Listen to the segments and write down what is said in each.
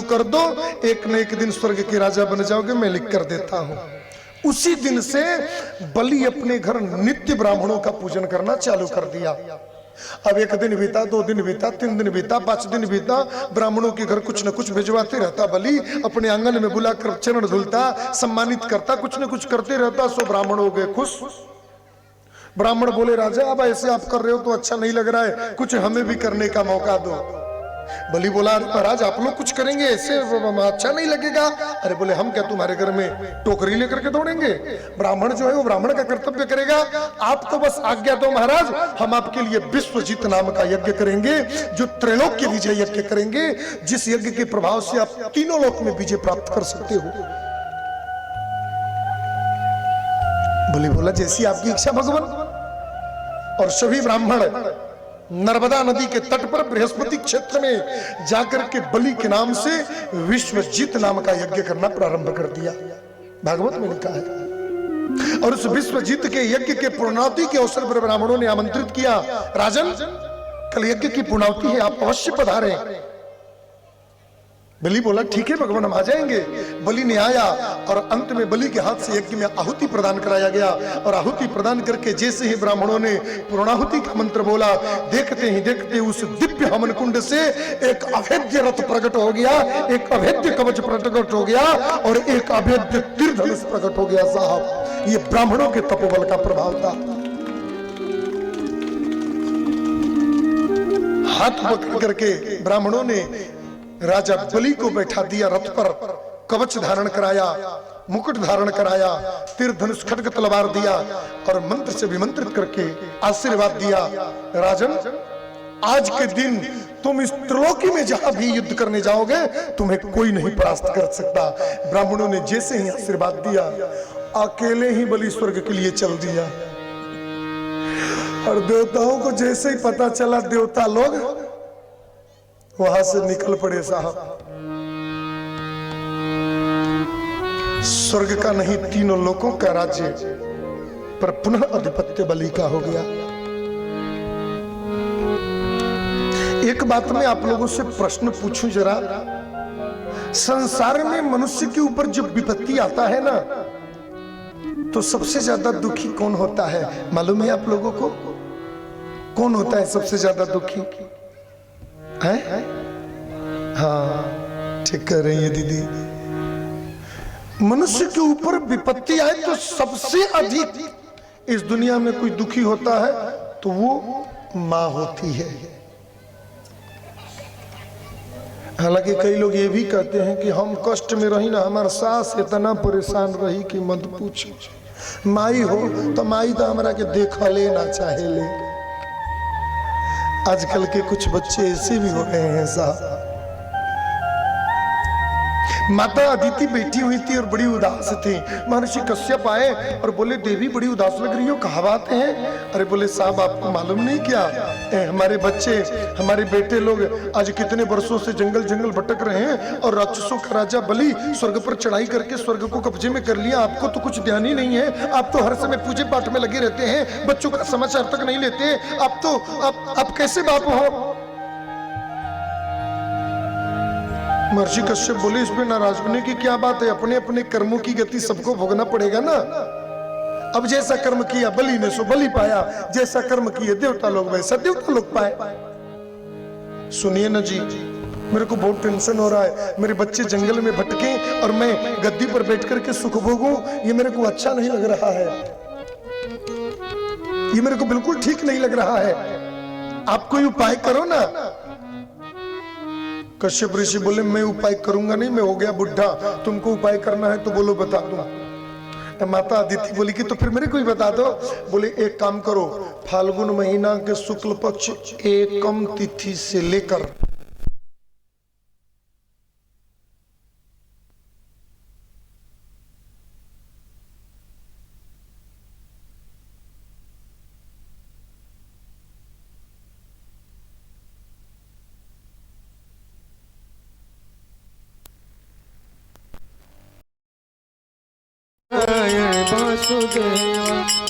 कर दो, एक न एक दिन स्वर्ग के राजा बन जाओगे, मैं लिख कर देता हूं। उसी दिन से बलि अपने घर नित्य ब्राह्मणों का पूजन करना चालू कर दिया। अब एक दिन बीता, 2 दिन बीता, 3 दिन बीता, 5 दिन बीता, ब्राह्मणों के घर कुछ न कुछ भिजवाते रहता बलि, अपने आंगन में बुलाकर चरण धुलता, सम्मानित करता, कुछ न कुछ करते रहता। सो ब्राह्मण हो गए खुश। ब्राह्मण बोले, राजा अब ऐसे आप कर रहे हो तो अच्छा नहीं लग रहा है, कुछ हमें भी करने का मौका दो। बलि बोला, महाराज आप लोग कुछ करेंगे ऐसे अच्छा नहीं लगेगा। अरे बोले, हम क्या तुम्हारे घर में टोकरी लेकर के दौड़ेंगे? ब्राह्मण जो है वो ब्राह्मण का कर्तव्य करेगा, आप तो बस आज्ञा दो महाराज, हम आपके लिए विश्वजीत नाम का यज्ञ करेंगे, जो त्रैलोक्य विजय यज्ञ करेंगे, जिस यज्ञ के प्रभाव से आप तीनों लोक में विजय प्राप्त कर सकते हो। बलि बोला, जैसी आपकी इच्छा भगवान। और सभी ब्राह्मण नर्मदा नदी के तट पर बृहस्पति क्षेत्र में जाकर के बलि के नाम से विश्वजीत नाम का यज्ञ करना प्रारंभ कर दिया। भागवत में लिखा है। और उस विश्वजीत के यज्ञ के पूर्णाहुति के अवसर पर ब्राह्मणों ने आमंत्रित किया, राजन कल यज्ञ की पूर्णाहुति है, आप अवश्य पधारें। बलि बोला, ठीक है भगवान, हम आ जाएंगे। बलि ने आया और अंत में बलि के हाथ से यज्ञ में आहुति प्रदान कराया गया। और आहुति प्रदान करके जैसे ही ब्राह्मणों ने पूर्णाहुति का मंत्र बोला, देखते ही देखते उस दिव्य हवन कुंड से एक अभेद्य रथ प्रकट हो गया, एक अभेद्य कवच प्रकट हो गया और एक अभेद्य तीर धनुष प्रकट हो गया। साहब, ये ब्राह्मणों के तपोबल का प्रभाव था। हाथ पकड़ करके ब्राह्मणों ने राजा बलि को बैठा दिया रथ पर, कवच धारण कराया, मुकुट धारण कराया, तीर धनुष खड्ग तलवार दिया और मंत्र से विमंत्रित करके आशीर्वाद दिया, राजन आज के दिन तुम इस त्रिलोकी में जहां भी युद्ध करने जाओगे तुम्हें कोई नहीं परास्त कर सकता। ब्राह्मणों ने जैसे ही आशीर्वाद दिया, अकेले ही बलि स्वर्ग के लिए चल दिया। और देवताओं को जैसे ही पता चला, देवता लोग वहां से निकल पड़े। साहब, स्वर्ग का नहीं तीनों लोकों का राज्य पर पुनः आधिपत्य बलि का हो गया। एक बात मैं आप लोगों से प्रश्न पूछूं जरा, संसार में मनुष्य के ऊपर जब विपत्ति आता है ना, तो सबसे ज्यादा दुखी कौन होता है मालूम है आप लोगों को? कौन होता है सबसे ज्यादा दुखी है? हाँ, ठीक कह रही है दीदी। मनुष्य के ऊपर विपत्ति आए तो सबसे अधिक इस दुनिया में कोई दुखी होता है तो वो मां होती है। हालांकि कई लोग ये भी कहते हैं कि हम कष्ट में रही ना, हमारा सास इतना परेशान रही कि मत पूछो। माई हो तो माई तो हमारा के देख ले ना चाहे ले। आजकल के कुछ बच्चे ऐसे भी हो गए हैं साहब। माता अदिति बैठी हुई थी और बड़ी उदास थी। महर्षि कश्यप आए और बोले, देवी बड़ी उदास लग रही हो, कहाँ बात है? अरे बोले, साहब आपको मालूम नहीं क्या, हमारे बच्चे, हमारे बेटे लोग आज कितने वर्षों से जंगल जंगल भटक रहे हैं और राक्षसों का राजा बलि स्वर्ग पर चढ़ाई करके स्वर्ग को कब्जे में कर लिया। आपको तो कुछ ध्यान ही नहीं है, आप तो हर समय पूजे पाठ में लगे रहते हैं, बच्चों का समाचार तक नहीं लेते। आप तो आप कैसे बाप हो? महर्षि कश्यप बोले, इसमें नाराज होने की क्या बात है, अपने अपने कर्मों की गति सबको भोगना पड़ेगा ना। अब जैसा कर्म किया बलि ने सो बलि पाया, जैसा कर्म किए देवता लोग वैसा देवता लोग पाए। सुनिए ना जी, मेरे को बहुत टेंशन हो रहा है, मेरे बच्चे जंगल में भटके और मैं गद्दी पर बैठ करके सुख भोगूं, ये मेरे को अच्छा नहीं लग रहा है, ये मेरे को बिल्कुल ठीक नहीं लग रहा है। आप कोई उपाय करो ना। कश्यप ऋषि बोले, मैं उपाय करूंगा नहीं, मैं हो गया बुढ़ा, तुमको उपाय करना है तो बोलो बता दूं। माता अदिति बोली कि तो फिर मेरे को ही बता दो। बोले, एक काम करो, फाल्गुन महीना के शुक्ल पक्ष एकम तिथि से लेकर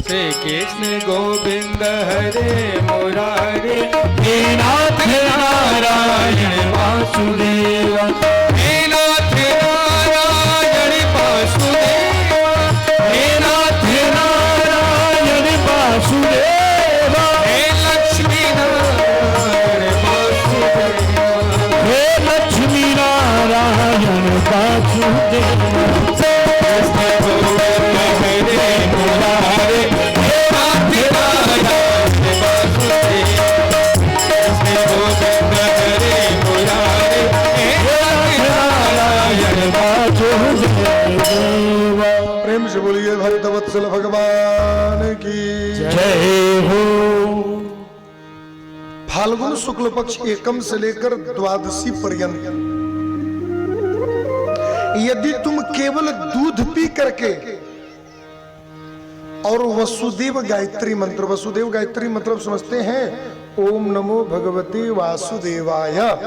श्री कृष्ण गोविंद हरे मुरारे, हे नाथ नारायण वासुदेव, हे कृष्ण गोविंद हरे मुरारे हे नाथ नारायण वासुदेव। कृष्ण गोविंद हरे मुरारे हे नाथ नारायण वासुदेव। प्रेम से बोलिए भक्तवत्सल भगवान की जय हो। फाल्गुन शुक्ल पक्ष एकम से लेकर द्वादशी पर्यंत यदि तुम केवल दूध पी करके और वसुदेव गायत्री मंत्र, वसुदेव गायत्री मतलब समझते हैं ओम नमो भगवते वासुदेवाय,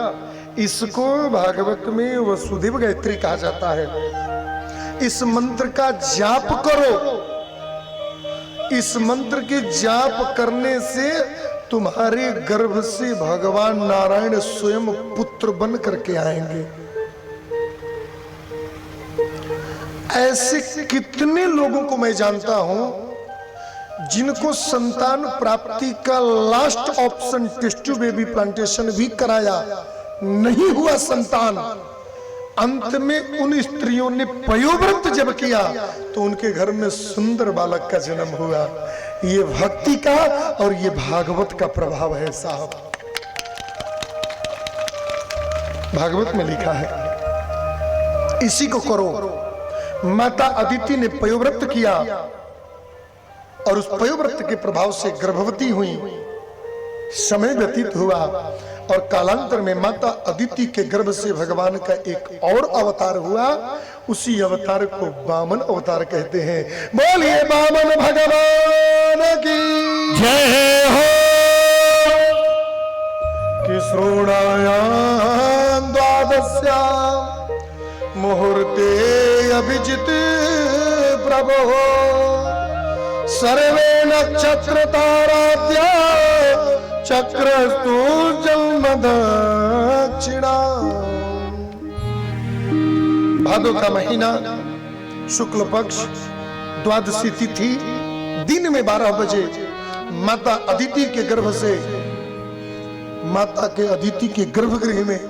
इसको भागवत में वसुदेव गायत्री कहा जाता है। इस मंत्र का जाप करो। इस मंत्र के जाप करने से तुम्हारे गर्भ से भगवान नारायण स्वयं पुत्र बन करके आएंगे। ऐसे कितने लोगों को मैं जानता हूं जिनको संतान प्राप्ति का last option test tube baby plantation भी कराया, नहीं हुआ संतान। अंत में उन स्त्रियों ने पयोव्रत जब किया तो उनके घर में सुंदर बालक का जन्म हुआ। ये भक्ति का और ये भागवत का प्रभाव है साहब। भागवत में लिखा है इसी को करो। माता अदिति ने पयोव्रत किया और उस पयोव्रत के प्रभाव से गर्भवती हुई। समय व्यतीत हुआ और कालांतर में माता अदिति के गर्भ से भगवान का एक और अवतार हुआ। उसी अवतार को वामन अवतार कहते हैं। बोलिए वामन भगवान की जय हो। कि श्रोणायां द्वादश्यां मुहूर्ते अभिजित प्रभो सर्वे नक्षत्र ताराद्या चक्रस्तु जन्म दक्षिणा। भादो का महीना, शुक्ल पक्ष, द्वादशी तिथि, दिन में 12 बजे माता अदिति के गर्भ से, माता के अदिति के गर्भगृह में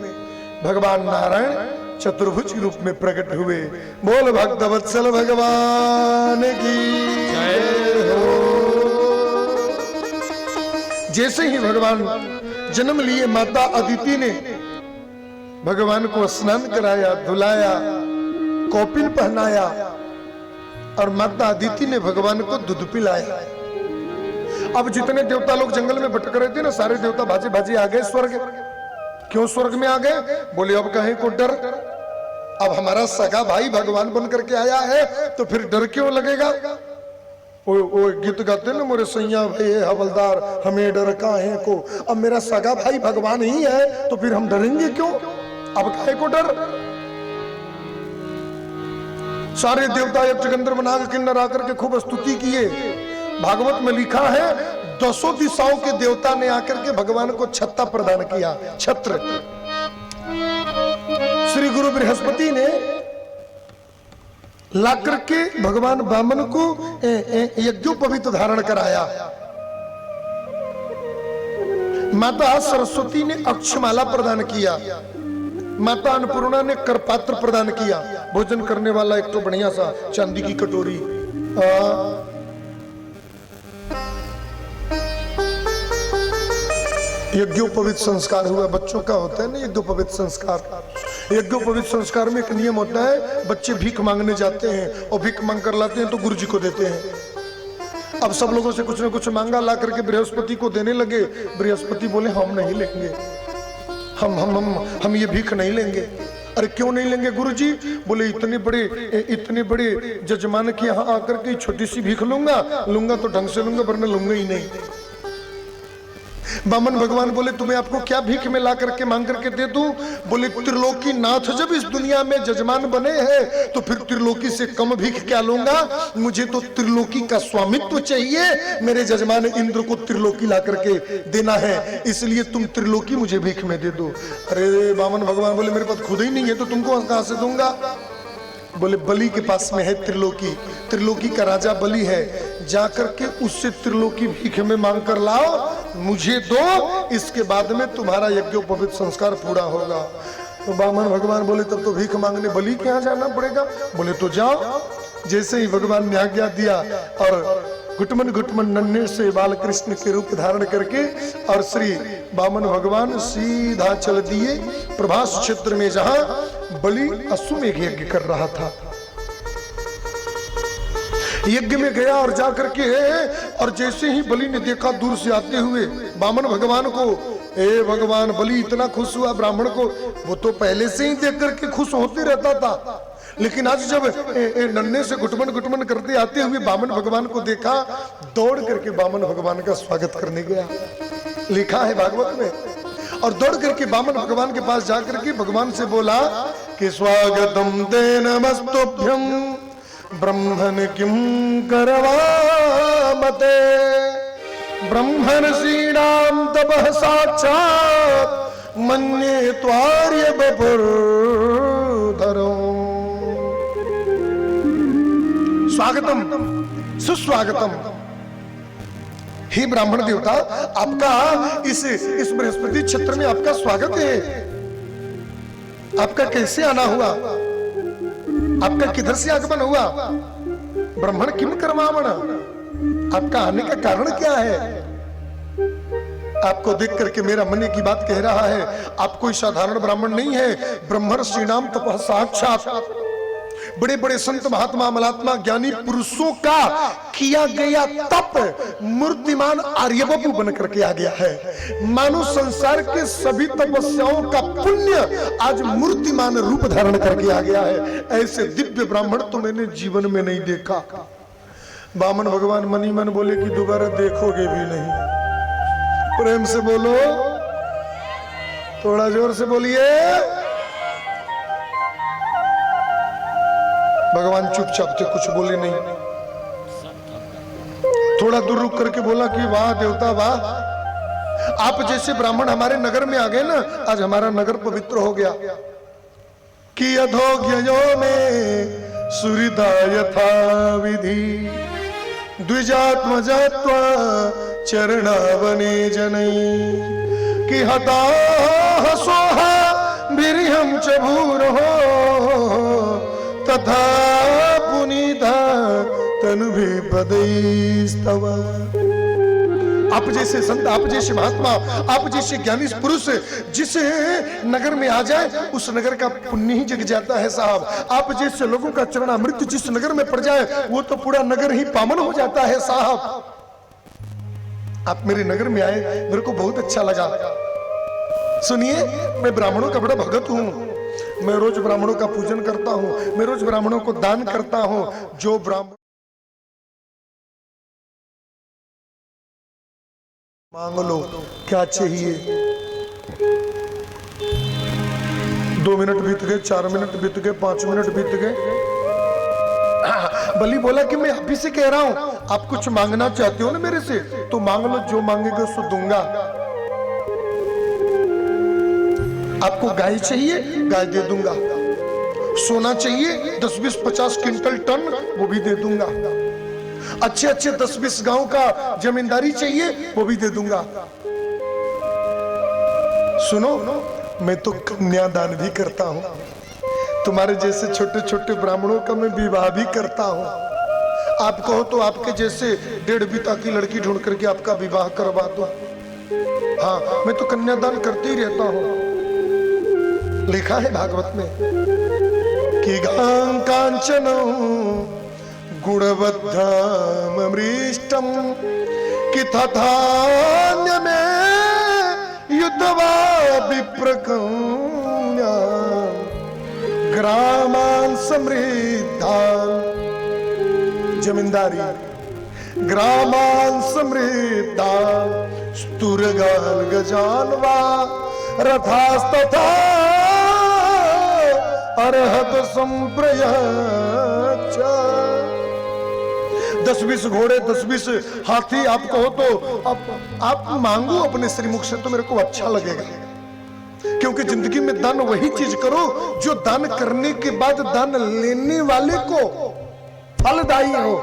भगवान नारायण चतुर्भुज रूप में प्रकट हुए। बोल भक्तवत्सल भगवान की जय हो। जैसे ही भगवान जन्म लिए माता अदिति ने भगवान को स्नान कराया, धुलाया, कौपिन पहनाया और माता अदिति ने भगवान को दूध पिलाया। अब जितने देवता लोग जंगल में भटक रहे थे ना, सारे देवता भाजे भाजे आ गए स्वर्ग। क्यों स्वर्ग में आ गए? बोले अब कहीं को डर, अब हमारा सगा भाई भगवान बन करके आया है तो फिर डर क्यों लगेगा। वो गीत गाते ना, मोरे सैया भाई है हवलदार हमें डर काहे को। अब मेरा सगा भाई भगवान ही है तो फिर हम डरेंगे क्यों? अब काहे को डर। सारे देवता यक्षगंधर्व बना के किन्नर आकर के खूब स्तुति किए। भागवत में लिखा है 10 दिशाओं के देवता ने आकर के भगवान को छत्ता प्रदान किया, छत्र। श्री गुरु बृहस्पति ने लाकर के भगवान वामन को यज्ञोपवीत धारण कराया। माता सरस्वती ने अक्षमाला प्रदान किया। माता अन्नपूर्णा ने करपात्र प्रदान किया। भोजन करने वाला एक तो बढ़िया सा चांदी की कटोरी। यज्ञोपवीत संस्कार हुआ। बच्चों का होता है ना यज्ञोपवीत संस्कार। यज्ञोपवीत संस्कार में एक नियम होता है, बच्चे भीख मांगने जाते हैं और भीख मांग कर लाते हैं तो गुरु जी को देते हैं। अब सब लोगों से कुछ न कुछ मांगा, ला करके बृहस्पति को देने लगे। बृहस्पति बोले हम नहीं लेंगे, हम ये भीख नहीं लेंगे। अरे क्यों नहीं लेंगे गुरुजी? बोले इतने बड़े जजमान के यहाँ आकर के छोटी सी भीख लूंगा तो ढंग से लूंगा, वरना लूंगा ही नहीं। बामन भगवान बोले तुम्हें आपको क्या भीख में ला करके मांग करके दे दूं? बोले त्रिलोकी नाथ जब इस दुनिया में जजमान बने हैं तो फिर त्रिलोकी से कम भीख क्या लूंगा? मुझे तो त्रिलोकी का स्वामित्व चाहिए। मेरे जजमान इंद्र को त्रिलोकी ला करके देना है, इसलिए तुम त्रिलोकी मुझे भीख में दे दो। अरे बामन भगवान बोले मेरे पास खुद ही नहीं है तो तुमको कहां से दूंगा? बोले बलि के पास में है त्रिलोकी, त्रिलोकी का राजा बलि है, जाकर के उससे त्रिलोकी भीख में मांग कर लाओ, मुझे दो, इसके बाद में तुम्हारा यज्ञोपवीत संस्कार पूरा होगा। तो वामन भगवान बोले तब तो भीख मांगने बलि के यहाँ जाना पड़ेगा। बोले तो जाओ। जैसे ही भगवान ने आज्ञा दिया और घुटमन घुटमन नन्हे से बाल कृष्ण के रूप धारण करके और श्री वामन भगवान सीधा चल दिए प्रभास क्षेत्र में, जहां बलि अश्वमेघ यज्ञ कर रहा था। यज्ञ में गया और जाकर के और जैसे ही बलि ने देखा दूर से आते हुए वामन भगवान को, ए भगवान, बलि इतना खुश हुआ ब्राह्मण को। वो तो पहले से ही देख करके खुश होते रहता था, लेकिन आज जब नन्हे से घुटमन घुटमन करते आते हुए वामन भगवान को देखा, दौड़ करके वामन भगवान का स्वागत करने गया। लिखा है भागवत में। और दौड़ करके वामन भगवान के पास जाकर के भगवान से बोला कि स्वागतम ते नमस्तुभ्यम ब्रह्मन किम करवामते ब्रह्मर्षीणां तपः साक्षात् मन्ये त्वार्य बपुर्धरो। स्वागतम, सुस्वागतम। हे ब्राह्मण देवता, आपका इस बृहस्पति क्षेत्र में आपका स्वागत है। आपका कैसे आना हुआ? आपका किधर से आगमन हुआ? ब्राह्मण किम कर्मावण, आपका आने का कारण क्या है? आपको देख करके मेरा मन की बात कह रहा है, आप कोई साधारण ब्राह्मण नहीं है। ब्रह्मर्षीणाम तपः साक्षात्, बड़े बड़े संत महात्मा मलात्मा ज्ञानी पुरुषों का किया गया तप मूर्तिमान आर्यवपु बन करके आ गया है। मानो संसार के सभी तपस्याओं का पुण्य आज मूर्तिमान रूप धारण करके आ गया है। ऐसे दिव्य ब्राह्मण तो मैंने जीवन में नहीं देखा। वामन भगवान मनी मन बोले कि दोबारा देखोगे भी नहीं। प्रेम से बोलो, थोड़ा जोर से बोलिए। भगवान चुपचाप थे, कुछ बोले नहीं। थोड़ा दूर रुक करके बोला कि वाह देवता वाह, आप जैसे ब्राह्मण हमारे नगर में आ गए ना, आज हमारा नगर पवित्र हो गया। कि अधोज्ञयो में सुहृदा यथा विधि द्विजात्मजात्वा चरणावने जनई कि हता सोहा वीर्यं च भूरहो तथा पुनीता तनुभि पदैस्तव। आप जैसे संत, आप जैसे महात्मा, आप जैसे ज्ञानी पुरुष जिस नगर में आ जाए उस नगर का पुण्य ही जग जाता है साहब। आप जैसे लोगों का चरणामृत जिस नगर में पड़ जाए वो तो पूरा नगर ही पावन हो जाता है साहब। आप मेरे नगर में आए, मेरे को बहुत अच्छा लगा। सुनिए, मैं ब्राह्मणों का बड़ा भगत हूं। मैं रोज ब्राह्मणों का पूजन करता हूं, मैं रोज ब्राह्मणों को दान करता हूं। जो ब्राह्मण मांग लो क्या चाहिए। 2 मिनट बीत गए, 4 मिनट बीत गए, 5 मिनट बीत गए। बलि बोला कि मैं आप ही से कह रहा हूं, आप कुछ मांगना चाहते हो ना मेरे से तो मांग लो, जो मांगेगे उसको दूंगा। आपको गाय चाहिए, गाय दे दूंगा। सोना चाहिए 10-20 50 क्विंटल टन, वो भी दे दूंगा। अच्छे अच्छे 10-20 गांव का जमींदारी चाहिए, वो भी दे दूंगा। सुनो, मैं तो कन्यादान भी करता हूं। तुम्हारे जैसे छोटे छोटे ब्राह्मणों का मैं विवाह भी करता हूं। आप कहो तो आपके जैसे 1.5 बीता की लड़की ढूंढ करके आपका विवाह करवा दो। हाँ, मैं तो कन्यादान करते ही रहता हूं। लिखा है भागवत में कि गां कांचनो गुणवद्धाम अमृष्टम कि तथान्य में युद्धवा विप्रकौन्या ग्रामान समृद्धान। जमींदारी ग्रामान समृद्धान स्तुरगाल गजानवा रथास्तथा अरहत संप्रयाच। 10-20 घोड़े 10-20 हाथी आप कहो तो आप मांगो अपने श्रीमुख से तो मेरे को अच्छा लगेगा। क्योंकि जिंदगी में दान वही चीज करो जो दान करने के बाद दान लेने वाले को फलदायी हो।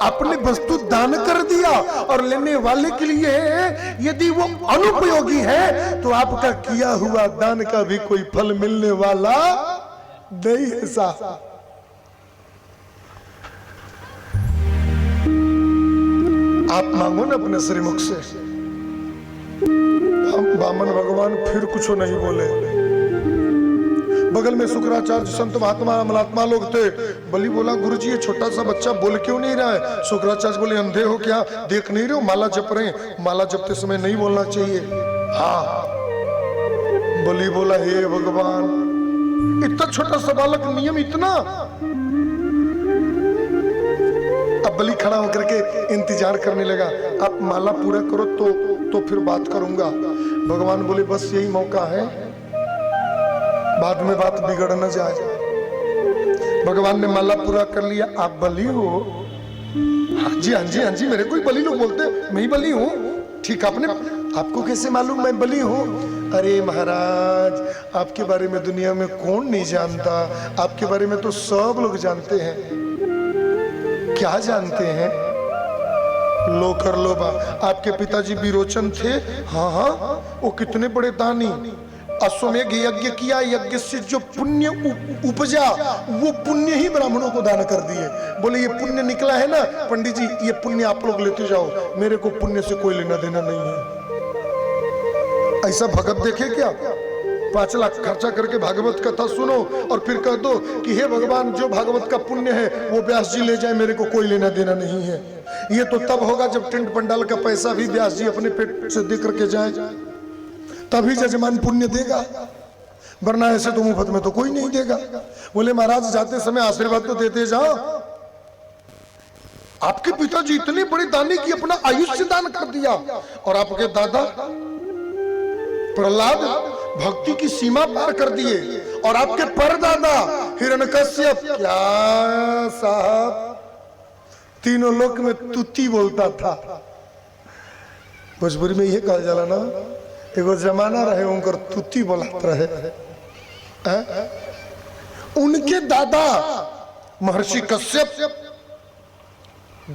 अपनी वस्तु दान कर दिया और लेने वाले के लिए यदि वो अनुपयोगी है तो आपका किया हुआ दान का भी कोई फल मिलने वाला नहीं है साहब। आप मांगो ना अपने श्रीमुख से। बामन भगवान फिर कुछ नहीं बोले। बगल में शुक्राचार्य संत महात्मा अमलात्मा लोग थे। बलि बोला गुरुजी ये छोटा सा बच्चा बोल क्यों नहीं रहा है? शुक्राचार्य बोले अंधे हो क्या, देख नहीं रहे हो माला जप रहे हैं, माला जपते समय नहीं बोलना चाहिए। हाँ। बलि बोला हे भगवान इतना छोटा सा बालक नियम इतना। अब बलि खड़ा होकर के इंतजार करने लगा, आप माला पूरा करो तो फिर बात करूंगा। भगवान बोले बस यही मौका है, बाद में बात बिगड़ न जाए। भगवान ने माला पूरा कर लिया। आप बलि हो? हाँ जी हाँ जी हाँ जी, मेरे को ही बलि लोग बोलते, मैं ही बलि हूँ। ठीक, आपको कैसे मालूम मैं बलि हूँ? अरे महाराज आपके बारे में दुनिया में कौन नहीं जानता, आपके बारे में तो सब लोग जानते हैं। क्या जानते हैं? लो कर लो बा। आपके पिताजी विरोचन थे। हाँ हाँ, वो कितने बड़े दानी। अश्वमेघ यज्ञ किया, यज्ञ से जो पुण्य उपजा वो पुण्य ही ब्राह्मणों को दान कर दिए। बोले ये पुण्य निकला है ना पंडित जी, ये पुण्य आप लोग लेते जाओ, मेरे को पुण्य से कोई लेना देना नहीं है। ऐसा भगत देखे क्या? 5 लाख खर्चा करके भागवत कथा सुनो और फिर कह दो कि हे भगवान जो भागवत का पुण्य है वो व्यास जी ले जाए, मेरे को कोई लेना देना नहीं है। ये तो तब होगा जब टेंट पंडाल का पैसा भी व्यास जी अपने पेट से दे करके जाए, तभी जजमान पुण्य देगा, वरना ऐसे तो मुफ्त में तो कोई नहीं देगा। बोले महाराज जाते समय आशीर्वाद तो देते जाओ। आपके पिताजी इतने बड़े दानी की अपना आयुष्य दान कर दिया, और आपके दादा प्रहलाद भक्ति की सीमा पार कर दिए, और आपके परदादा हिरण्यकश्यप क्या साहब तीनों लोक में तुती बोलता था। भोजपुरी में यह कहा जाला ना, एगो जमाना रहे उनकर तुती बोलत रहे। उनके दादा महर्षि कश्यप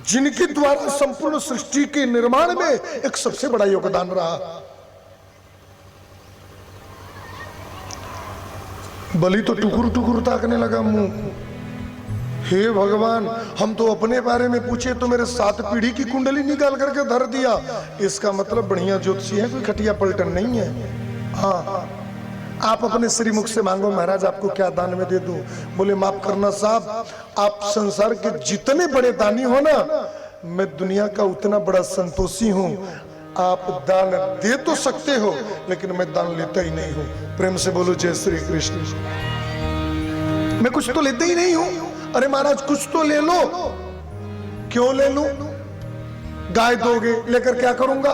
जिनके द्वारा संपूर्ण सृष्टि के निर्माण में एक सबसे बड़ा योगदान रहा। बलि तो टुकुर टुकुर ताकने लगा मुंह। हे भगवान हम तो अपने बारे में पूछे तो मेरे 7 पीढ़ी की कुंडली निकाल करके धर दिया। इसका मतलब बढ़िया ज्योतिषी है, कोई खटिया पलटन नहीं है। हाँ आप अपने श्रीमुख से मांगो महाराज आपको क्या दान में दे दूं। बोले माफ करना साहब, आप संसार के जितने बड़े दानी हो ना, मैं दुनिया का उतना बड़ा संतोषी हूँ। आप दान दे तो सकते हो लेकिन मैं दान लेता ही नहीं हूँ। प्रेम से बोलो जय श्री कृष्ण। मैं कुछ तो लेता ही नहीं हूँ। अरे महाराज कुछ तो ले लो। क्यों ले लूं? गाय दोगे, लेकर क्या करूंगा?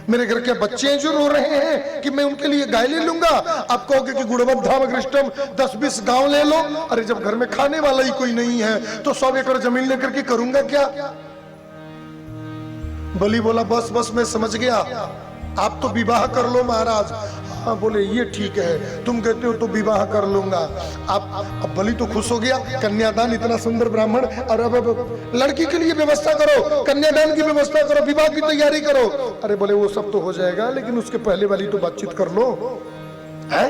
मेरे घर के बच्चे हैं जो रो रहे हैं कि मैं उनके लिए गाय ले लूंगा। आप कहोगे कि गुणवत धाम कृष्णम 10-20 गांव ले लो। अरे जब घर में खाने वाला ही कोई नहीं है तो 100 एकड़ जमीन लेकर के करूंगा क्या? बलि बोला बस बस मैं समझ गया, आप तो विवाह कर लो महाराज। हाँ बोले ये ठीक है, तुम कहते हो तो विवाह कर लूंगा। अब बलि तो खुश हो गया, कन्यादान इतना सुंदर ब्राह्मण, और अब लड़की के लिए व्यवस्था करो, कन्यादान की व्यवस्था करो, विवाह की तैयारी करो। अरे बोले वो सब तो हो जाएगा लेकिन उसके पहले वाली तो बातचीत कर लो। है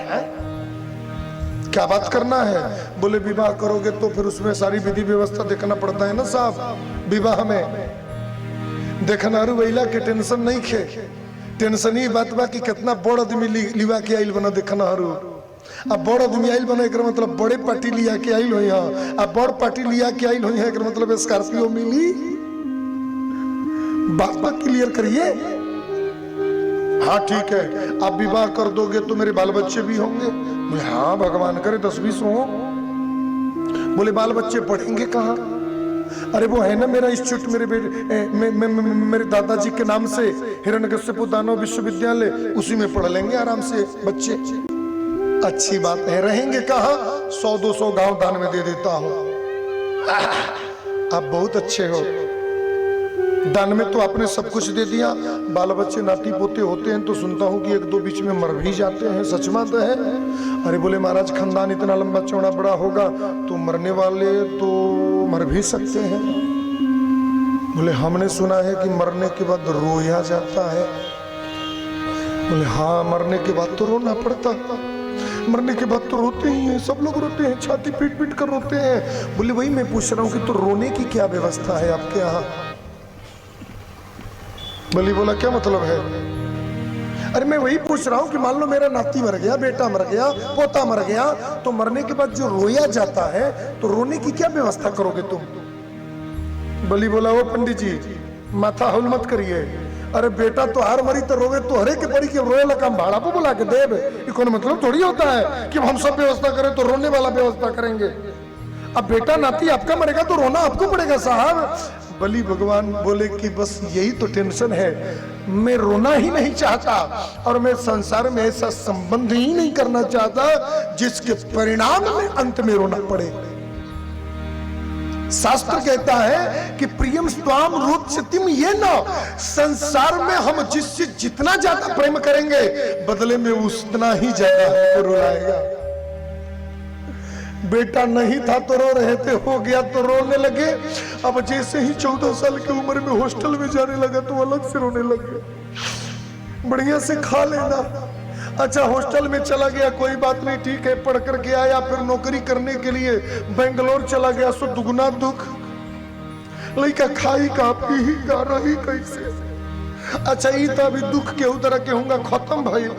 क्या बात करना है? बोले विवाह करोगे तो फिर उसमें सारी विधि व्यवस्था देखना पड़ता है ना साहब। विवाह में देखना रुला के टेंशन नहीं खे, टेंशन ही बात बा कि कितना बड़ आदमी लिवा के आइल बना देखना हरू। अब बड़ आदमी आइल बना एक मतलब बड़े पार्टी लिया के आइल हुई है। अब बड़ पार्टी लिया के आइल हुई है एक मतलब स्कॉर्पियो मिली। बात बात क्लियर करिए। हाँ ठीक है, आप विवाह कर दोगे तो मेरे बाल बच्चे भी होंगे। हाँ भगवान करे 10-20 हो। बोले बाल बच्चे पढ़ेंगे कहाँ? अरे वो है ना मेरा इंस्टीट्यूट, मेरे दादाजी के नाम से हिरण्यकश्यप दानव विश्वविद्यालय, उसी में पढ़ लेंगे आराम से बच्चे। अच्छी बात है, रहेंगे कहाँ? 100-200 गांव दान में दे देता हूं। आप बहुत अच्छे हो। दान में तो आपने सब कुछ दे दिया, बाल बच्चे नाती पोते होते हैं तो सुनता हूं कि 1-2 बीच में मर भी जाते हैं, सच बात है? अरे बोले महाराज खानदान इतना लंबा चौड़ा बड़ा होगा तो मरने वाले तो मर भी सकते हैं। बोले हमने सुना है कि मरने के बाद रोया जाता है। बोले हाँ, मरने के बाद तो रोना पड़ता, मरने के बाद तो रोते ही हैं, सब लोग रोते हैं, छाती पीट पीट कर रोते हैं। बोले वही मैं पूछ रहा हूँ कि तो रोने की क्या व्यवस्था है आपके यहाँ? बलि बोला क्या मतलब है? अरे मैं वही पूछ रहा हूँ कि मान लो मेरा नाती मर गया, बेटा मर गया, पोता मर गया, तो मरने के बाद जो रोया जाता है तो रोने की क्या व्यवस्था करोगे तुम? बलि बोला वो पंडित जी माथा हौल मत करिए, अरे बेटा तो हार मरी तो रोवे तो हरे के पड़ी के रोए लगा हम भाड़ा पे बुला के देव, ये कौन मतलब थोड़ी होता है कि हम सब व्यवस्था करें तो रोने वाला व्यवस्था करेंगे। अब बेटा नाती आपका मरेगा तो रोना आपको पड़ेगा साहब। बलि भगवान बोले कि बस यही तो टेंशन है, मैं रोना ही नहीं चाहता और मैं संसार में ऐसा संबंध ही नहीं करना चाहता जिसके परिणाम में अंत में रोना पड़े। शास्त्र कहता है कि प्रियम स्वाम रोचतिम, ये ना संसार में हम जिससे जितना ज्यादा प्रेम करेंगे बदले में उतना ही ज्यादा हमको रुलाएगा। बेटा नहीं था तो रो रहे थे, हो गया तो रोने लगे। अब जैसे ही 14 साल की उम्र में हॉस्टल में जाने लगा तो अलग से रोने लगे। बढ़िया से खा लेना, अच्छा हॉस्टल में चला गया कोई बात नहीं, ठीक है, पढ़ करके आया, फिर नौकरी करने के लिए बेंगलोर चला गया, सो दुगना दुख। लड़का खाई का पी ही का रही कैसे? अच्छा ये तो अभी दुख के उतर के होगा खत्म भइल,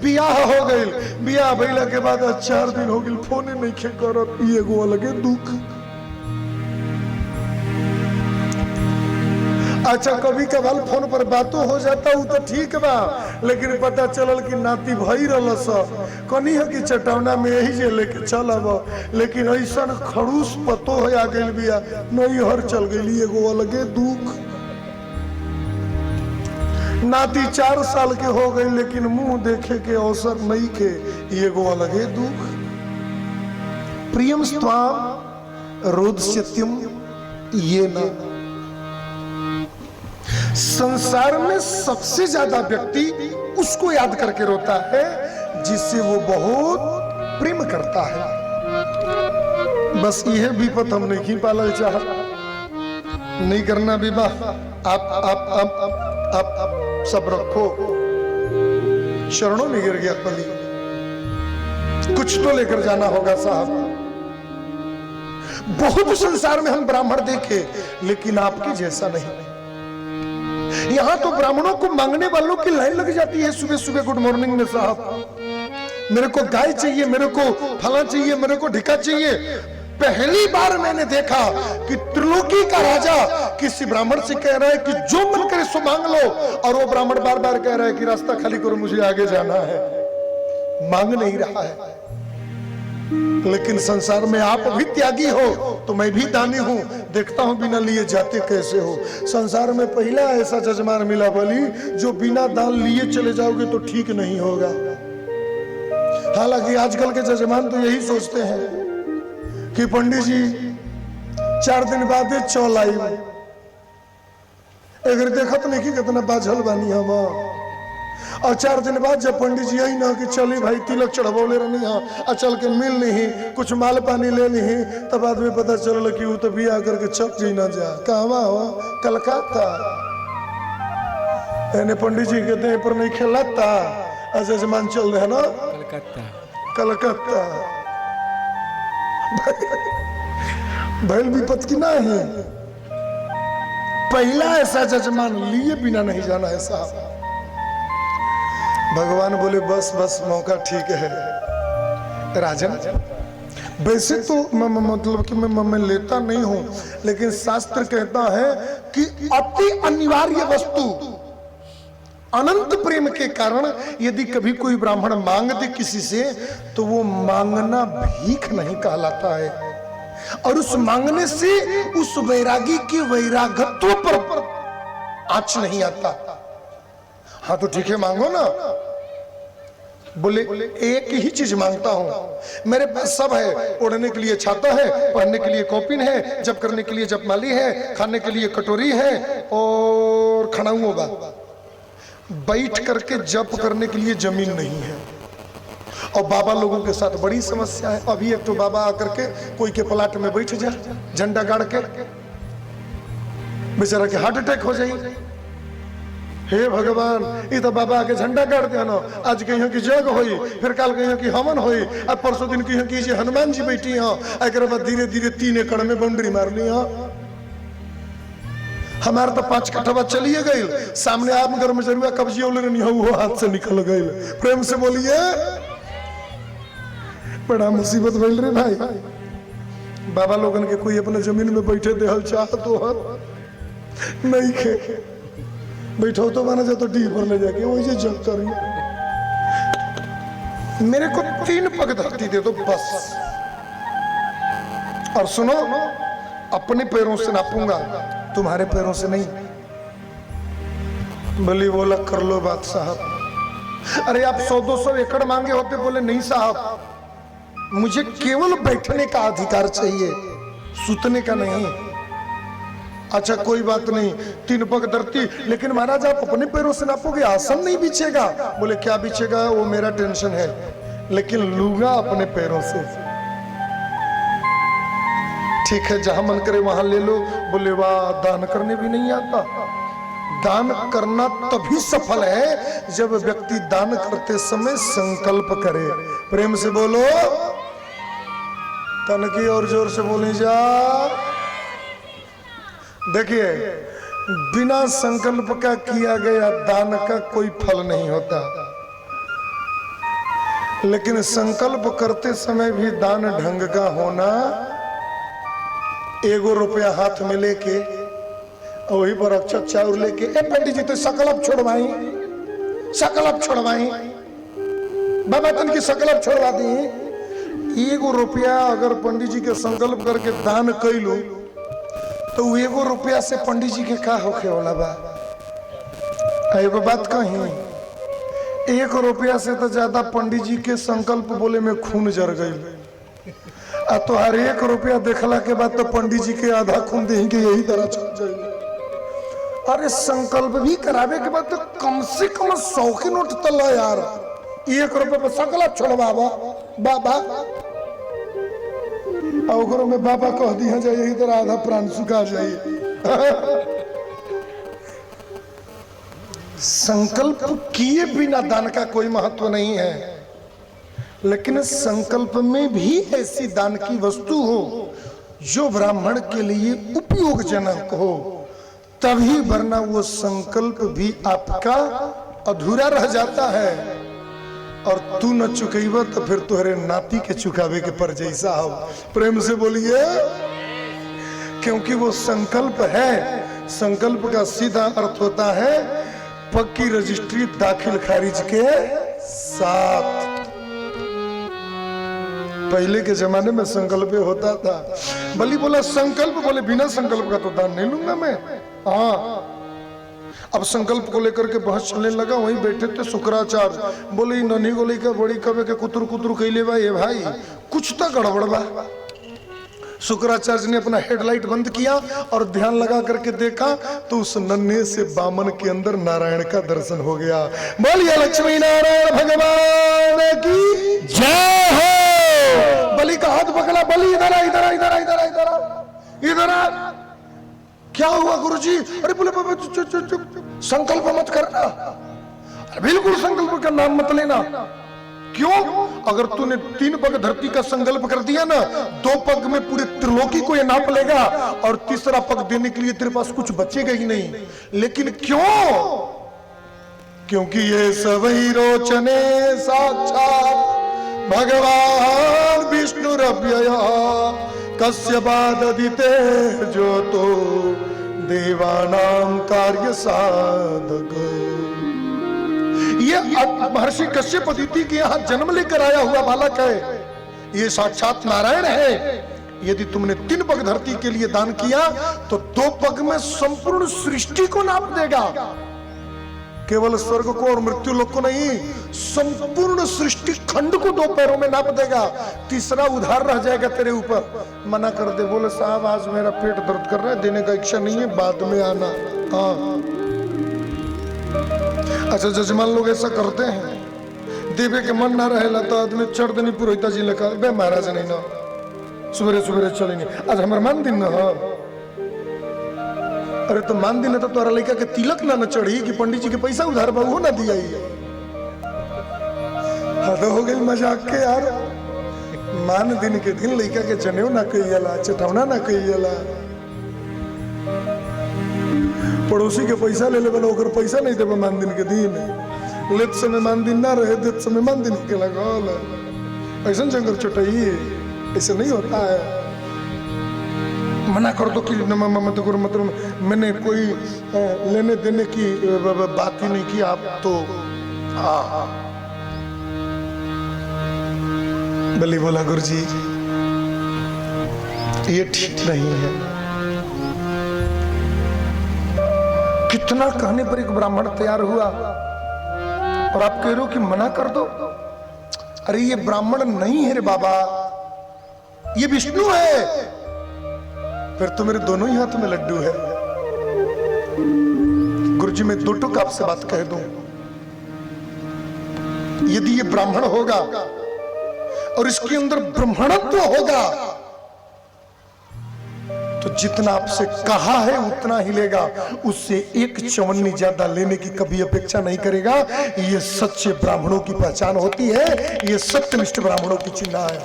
बियाह हो गइल, बियाह भइला के बाद 4 दिन हो गइल फोने नहीं खे करत, ये एगो अलगे दुख। अच्छा कभी कभार फोन पर बातों हो जाता हूँ तो ठीक बा, लेकिन पता चलल कि नाती भई रहल कनी है कि चटौना में यही जे लेके चल अब, लेकिन ऐसा खड़ूस पतो है आ गइल बिया नहीं हर चल गई, एगो अलगे दुख। नाती 4 साल के हो गई लेकिन मुंह देखे के अवसर नहीं के, एगो अलगे दुख। प्रियम स्वाम रोदस्यत्यम, ये ना संसार में सबसे ज्यादा व्यक्ति उसको याद करके रोता है जिससे वो बहुत प्रेम करता है। बस यह विपत हम नहीं पालल चाह, नहीं करना विवाह, आप सब रखो, चरणों में गिर गया बलि, कुछ तो लेकर जाना होगा साहब। बहुत संसार में हम ब्राह्मण देखे लेकिन आपके जैसा नहीं। यहां तो ब्राह्मणों को मांगने वालों की लाइन लग जाती है सुबह सुबह गुड मॉर्निंग में साहब, मेरे को गाय चाहिए, मेरे को फला चाहिए, मेरे को ढिका चाहिए। पहली बार मैंने देखा कि त्रिलोकी का राजा किसी ब्राह्मण से कह रहा है कि जो मन करे सो मांग लो, और वो ब्राह्मण बार बार कह रहा है कि रास्ता खाली करो मुझे आगे जाना है, मांग नहीं रहा है। लेकिन संसार में आप भी त्यागी हो तो मैं भी दानी हूं, देखता हूं बिना लिए जाते कैसे हो। संसार में पहला ऐसा जजमान मिला बलि जो बिना दान लिए चले जाओगे तो ঠিক नहीं होगा। हालांकि आजकल के जजमान तो यही सोचते हैं कि पंडित जी 4 दिन बाद चल आई, अगर देखत नहीं कि कितना बाझल बानी हम, और 4 दिन बाद जब पंडित जी आई ना कि चली भाई तिलक चढ़बौले रहनी हाँ, चल के मिल नहीं कुछ माल पानी ले नहीं, तब बाद में पता चल कि वो तो बिया करके चक जी ना जा, कहवा हो कलकत्ता। यानी पंडित जी कहते हैं पर नहीं खेलता, जजमान चल रहे ना कलकत्ता। भैल विपत की ना है, पहला ऐसा जजमान लिए बिना नहीं जाना है साहब। भगवान बोले बस बस मौका ठीक है राजन। वैसे तो मतलब कि मैं लेता नहीं हूं, लेकिन शास्त्र कहता है कि अति अनिवार्य वस्तु अनंत प्रेम के कारण यदि कभी कोई ब्राह्मण मांग दे किसी से तो वो मांगना भीख नहीं कहलाता है, और उस मांगने से उस वैरागी के वैरागत्व पर आँच नहीं आता। हाँ तो ठीक है मांगो ना। बोले एक ही चीज मांगता हूं, मेरे पास सब है, ओढ़ने के लिए छाता है, पहनने के लिए कॉपिन है, जप करने के लिए जपमाली है, खाने के लिए कटोरी है और खड़ाऊ होगा, बैठ करके जप करने के लिए जमीन नहीं है। और बाबा लोगों के साथ बड़ी समस्या है। अभी एक तो बाबा आकर के कोई के प्लाट में बैठ जा, झंडा गाड़ के बेचारा के हार्ट अटैक हो जाए। हे भगवान, ये तो बाबा के झंडा गाड़ दिया ना, आज कहीं की जग होई, फिर कल कहीं की हवन होई, अब परसों दिन कहीं की हनुमान जी बैठी हाँ, एक बाद धीरे धीरे 3 एकड़ में बाउंड्री मार ली हाँ। हमारे तो 5 कट्ठा चलिए गई, सामने आप घर में जरूर कब्जी नहीं हो, वो हाथ से निकल गई। प्रेम से बोलिए, बड़ा मुसीबत भइल रे भाई। बाबा लोगन के कोई अपने जमीन में बैठे देहल चाह तो नहीं खे बैठो तो माना जाए तो डी पर ले जाके वही जग करी। मेरे को 3 पग धरती दे दो बस, और सुनो, अपने पैरों से नापूंगा, तुम्हारे पैरों से नहीं। भली बोला कर लो बात साहब। अरे आप 100-200 एकड़ मांगे होते, बोले नहीं साहब, मुझे केवल बैठने का अधिकार चाहिए, सुतने का नहीं। अच्छा कोई बात नहीं, 3 पग धरती, लेकिन महाराज आप अपने पैरों से नापोगे, आसन नहीं बिछेगा। बोले क्या बिछेगा, वो मेरा टेंशन है, लेकिन लूंगा अपने पैरों से। ठीक है, जहां मन करे वहां ले लो। बोले वाह, दान करने भी नहीं आता। दान करना तभी सफल है जब व्यक्ति दान करते समय संकल्प करे। प्रेम से बोलो, तनकी और जोर से बोली जा। देखिए, बिना संकल्प का किया गया दान का कोई फल नहीं होता, लेकिन संकल्प करते समय भी दान ढंग का होना। 1 रुपया हाथ में लेके वही पर अक्षत चाउर लेके, ए पंडित जी तो सकलप छोड़वाई, सकलप छोड़वाई, बाबा तन की सकलप छोड़वा दी। 1 रुपया अगर पंडित जी के संकल्प करके दान कैलू तो 1 रुपया से पंडित जी के का होखे वाला बा। एगो बात कही, 1 रुपया से तो ज्यादा पंडित जी के संकल्प बोले में खून जर गई। तो हर 1 रुपया देखला के बाद तो पंडित जी के आधा खून देंगे, यही तरह चल जाएंगे। अरे संकल्प भी करावे के बाद तो कम से कम 100 के नोट तला यार। 1 रुपये पर संकल्प छोड़वावा बाबा, और में बाबा कह दिया जाए, यही तरह आधा प्राण सुखा जाइए। संकल्प किए बिना दान का कोई महत्व नहीं है, लेकिन संकल्प में भी ऐसी दान की वस्तु हो जो ब्राह्मण के लिए उपयोगजनक हो, तभी, वरना वो संकल्प भी आपका अधूरा रह जाता है। और तू न चुकेबा तो फिर तुहरे नाती के चुकावे के पर जैसा हो। प्रेम से बोलिए, क्योंकि वो संकल्प है। संकल्प का सीधा अर्थ होता है पक्की रजिस्ट्री दाखिल खारिज के साथ। पहले के जमाने में संकल्प होता था। बलि बोला संकल्प, बोले बिना संकल्प का तो दान नहीं लूंगा मैं। हाँ, अब संकल्प को लेकर के बहस चलने लगा। वहीं बैठे थे शुक्राचार्य, बोले नन्ही गोली का बड़ी कवे के कुतुर कुतुर कैले बा, ये भाई कुछ तो गड़बड़ बा। शुक्राचार्य ने अपना हेडलाइट बंद किया और ध्यान लगा करके देखा तो उस नन्हे से बामन के अंदर नारायण का दर्शन हो गया। बोलिए लक्ष्मी नारायण भगवान की जय हो। बलि का हाथ पकड़ा, बलि इधर आ, इधर आ, इधर आ, इधर आ, इधर आ, इधर आ। क्या हुआ गुरुजी? अरे बोले बाबा संकल्प मत करना, बिल्कुल संकल्प का नाम मत लेना। क्यों? अगर तूने 3 पग धरती का संकल्प कर दिया ना, 2 पग में पूरे त्रिलोकी को ये नाप लेगा और तीसरा पग देने के लिए तेरे पास कुछ बचेगा ही नहीं। लेकिन क्यों? क्योंकि ये सवई रोचने साक्षात भगवान विष्णु रव्यया कस्यपाददिते जो तो देवानाम कार्य साधक। ये महर्षि कश्यप अदिति के यहाँ जन्म लेकर आया हुआ बालक है, ये साक्षात नारायण है। यदि तुमने 3 पग धरती के लिए दान किया तो 2 पग में संपूर्ण सृष्टि को नाप देगा। केवल स्वर्ग को और मृत्यु लोक को नहीं, संपूर्ण सृष्टि खंड को 2 पैरों में नाप देगा। तीसरा उधार रह जाएगा तेरे ऊपर। मना कर दे, बोले साहब आज मेरा पेट दर्द कर रहा है, देने का इच्छा नहीं है, बाद में आना। हाँ, अच्छा जजमान लोग ऐसा करते हैं, देवे के मन ना रहेला तो आदमी चढ़ देनी पुरोहिता जी लगा, बे महाराज नहीं ना सवेरे सवेरे चलेंगे, आज हमारे मन दिन ना। अरे तो मान दिन तो तोरा लड़का के तिलक ना चढ़ी कि पंडित जी के पैसा उधार बहु ना दिया। हद हो गई मजाक के यार। मान दिन के दिन लड़का के जनेऊ ना कहिएला, चटौना ना कहिएला। पड़ोसी के पैसा ले लेवल, ओकर पैसा नहीं देवे मान दिन के दिन। लेत समय मान दिन ना रहे, देत समय मान दिन के लगल। ऐसा जंगल चटई ऐसे नहीं होता है। मना कर दो कि मतलब मैंने कोई लेने देने की बात ही नहीं की। आप तो बली बोला गुरुजी ये ठीक नहीं है। कितना कहने पर एक ब्राह्मण तैयार हुआ और आप कह रहे हो कि मना कर दो। अरे ये ब्राह्मण नहीं है रे बाबा, ये विष्णु है। फिर तो मेरे दोनों ही हाथ में लड्डू है। गुरुजी मैं दो टुक आपसे बात कह दूं, यदि ये ब्राह्मण होगा और इसके अंदर ब्राह्मणत्व होगा तो जितना आपसे कहा है उतना ही लेगा, उससे एक चवन्नी ज्यादा लेने की कभी अपेक्षा नहीं करेगा। ये सच्चे ब्राह्मणों की पहचान होती है, ये सत्यनिष्ठ ब्राह्मणों की चिन्ह है।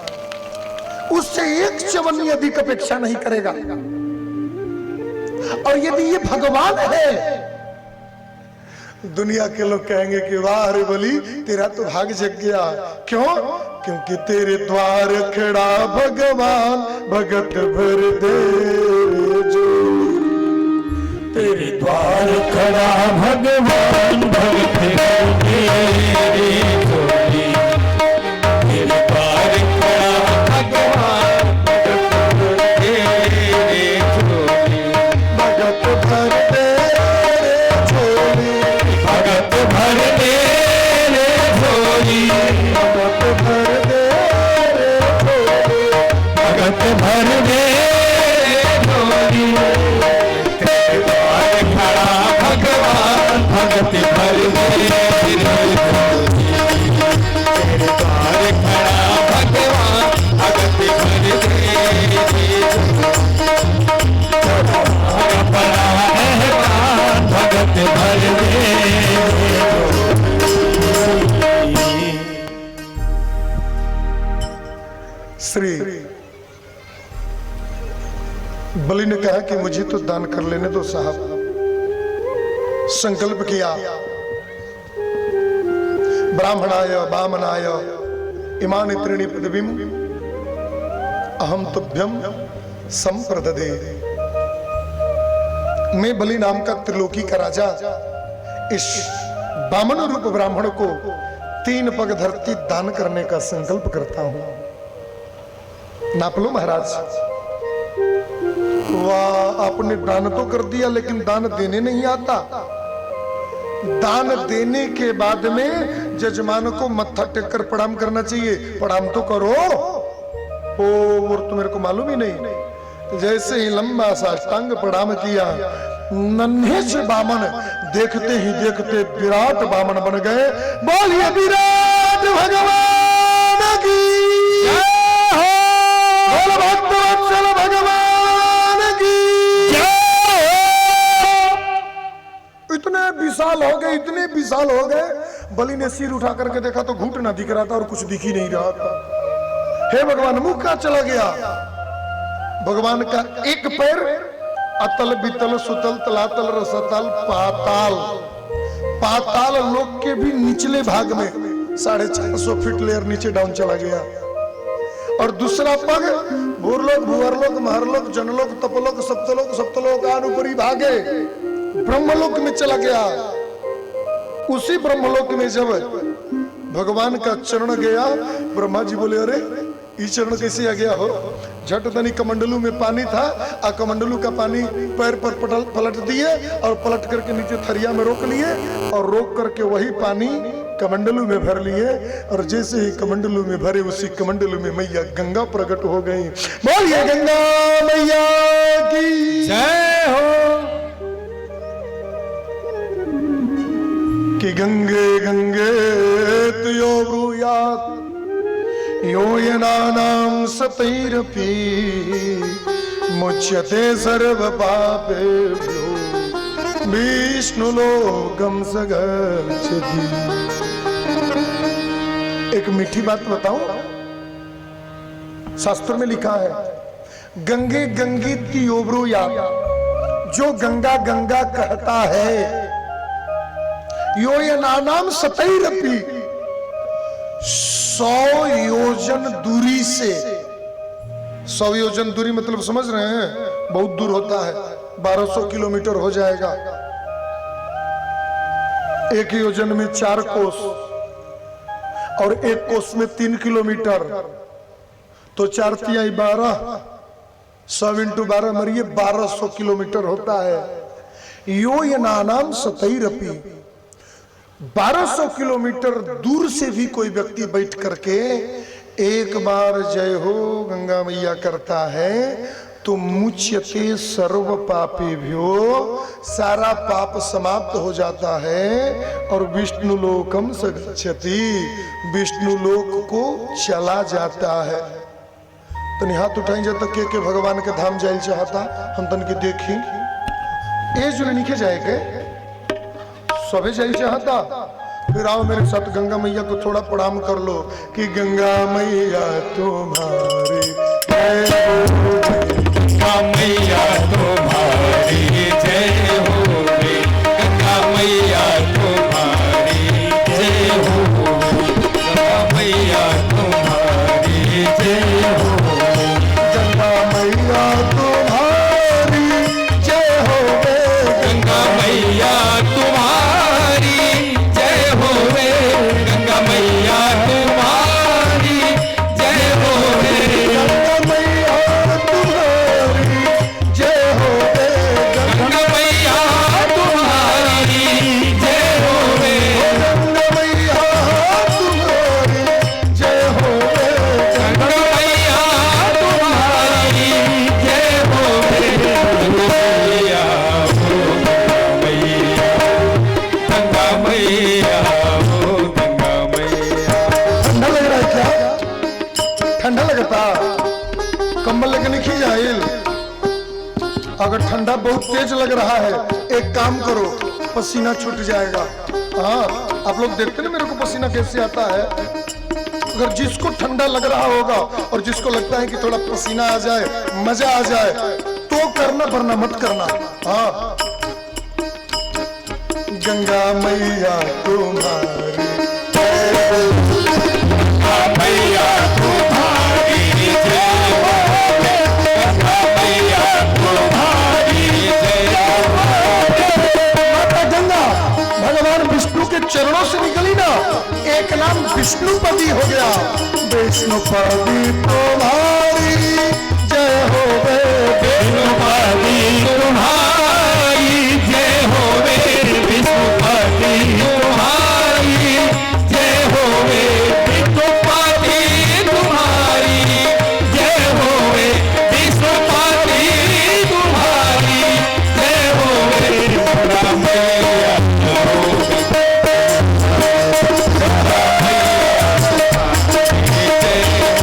उससे एक चवन्नी अधिक अपेक्षा नहीं करेगा। और यदि ये भगवान है, दुनिया के लोग कहेंगे कि वाह रे बली तेरा तो भाग जग गया। क्यों? क्योंकि तेरे द्वार खड़ा भगवान भगत भर दे जो। तेरे द्वार खड़ा भगवान भगत भर दे जोड़ी। तेरे द्वार खड़ा भगवान भगत भर दे जोड़ी। भगत भर दे झोली, भगत भर दे झोली। भगत भर दे झोली, भगत भर दे झोली। तेरे द्वार खड़ा भगवान भगत भर दे झोली। तेरे द्वार खड़ा भगवान भगत भर दे बड़ा मेहमान भगत भर दे। श्री बलि ने कहा कि मुझे तो दान कर लेने दो साहब। संकल्प किया, ब्राह्मणाय वामनाय इमानि त्रीणि पदवीं अहम तुभ्यम संप्रददे। मैं बलि नाम का त्रिलोकी का राजा इस वामन रूप ब्राह्मण को 3 पग धरती दान करने का संकल्प करता हूं। नाप लो महाराज। वाह, आपने दान तो कर दिया लेकिन दान देने नहीं आता। दान देने के बाद में जजमान को मत्था टेक कर प्रणाम करना चाहिए। प्रणाम तो करो। ओ और तो मेरे को मालूम ही नहीं। जैसे ही लंबा सा अष्टांग प्रणाम किया, नन्हे से बामन देखते ही देखते विराट बामन बन गए। बोलिए विराट भगवान की भक्तवत्सल भगवान की। इतने विशाल हो गए, इतने विशाल हो गए। बलि ने सिर उठा करके देखा तो घूंट ना दिख रहा था और कुछ दिख ही नहीं रहा था। हे भगवान, मुंह कहां चला गया? भगवान का एक पैर अतल बितल सुतल तलातल रसतल पाताल, पाताल लोक के भी निचले भाग में 450 फीट लेयर नीचे डाउन चला गया। और दूसरा पग भूरलोक भूअरलोक महरलोक जनलोक तपलोक सप्तलोक सप्तलोक अनुपरी भागे ब्रह्मलोक में चला गया। उसी ब्रह्मलोक में जब भगवान का चरण गया, ब्रह्मा जी बोले अरे ये चरण कैसे आ गया हो? झट दनी कमंडलू में पानी था, आ कमंडलू का पानी पैर पर पलट दिए और पलट करके नीचे थरिया में रोक लिए और रोक करके वही पानी कमंडलू में भर लिए। और जैसे ही कमंडलू में भरे, उसी कमंडलू में मैया गंगा प्रकट हो गई। बोलिए गंगा मैया की जय हो। कि गंगे गंगे तुयो ब्रूयात् योयनानां सतैरपि मुच्यते सर्व पापेभ्यो विष्णुलोकम सगच्छति। एक मीठी बात बताऊं, शास्त्र में लिखा है गंगे गंगीति योब्रूया, जो गंगा गंगा कहता है, यो ये नाम सतैरपि, 100 योजन दूरी से, 100 योजन दूरी मतलब समझ रहे हैं, बहुत दूर होता है, 1200 किलोमीटर हो जाएगा। एक योजन में 4 कोस और एक कोस में 3 किलोमीटर, तो 4 तिहाई 12, 100 इंटू 12 मरिए 1200 किलोमीटर होता है। यो ये नाम सतैरपि, 1200 किलोमीटर दूर से भी कोई व्यक्ति बैठ करके एक बार जय हो गंगा मैया करता है तो मुच्यते सर्व पापेभ्यो, सारा पाप समाप्त हो जाता है और विष्णु लोकम सगच्छति, विष्णु लोक को चला जाता है। तनी हाथ उठाई जाता के भगवान के धाम जाइल चाहता, हम तन के देखी ए जो नीचे जाए के सबे जाइल चाहता। फिर आओ मेरे साथ गंगा मैया को थोड़ा प्रणाम कर लो कि गंगा मैया तुम्हारी जय हो, गंगा मैया तुम्हारी जय हो रे, गंगा मैया तुम्हारी जय हो, गंगा मैया तुम्हारी जय हो, गंगा मैया तुम्हारी जय हो रे, गंगा मैया तुम्हारी जय हो रे, गंगा मैया तुम्हारी जय हो रे, गंगा मैया तुम्हारी जय हो रे, गंगा मैया तुम्हारी जय हो रे, गंगा मैया तुम्हारी जय हो रे, गंगा मैया तुम्हारी जय हो रे, मैया हो गंगा मैया हो गंगा मैया। ठंडा लग रहा है क्या? ठंडा लगता? कंबल लेके नहीं खी जाइल। अगर ठंडा बहुत तेज लग रहा है, एक काम करो, पसीना छूट जाएगा। हाँ, आप लोग देखते ना मेरे को पसीना कैसे आता है। अगर जिसको ठंडा लग रहा होगा और जिसको लगता है कि थोड़ा पसीना आ जाए, मजा आ जाए, तो करना, वरना मत करना। हाँ, गंगा मैया तुम्हारी जय हो, गंगा मैया तुम्हारी जय हो रे, गंगा मैया तुम्हारी जय हो रे। माता गंगा भगवान विष्णु के चरणों से निकली ना, एक नाम विष्णुपति हो गया। विष्णुपति तुम्हारी जय हो रे, विष्णुपति तुम्हारी जय हो रे, विष्णुपति तुम्हारी जय हो रे, विष्णुपति तुम्हारी जय हो रे, विष्णुपति तुम्हारी जय हो रे, गंगा मैया हो गंगा मैया जय हो,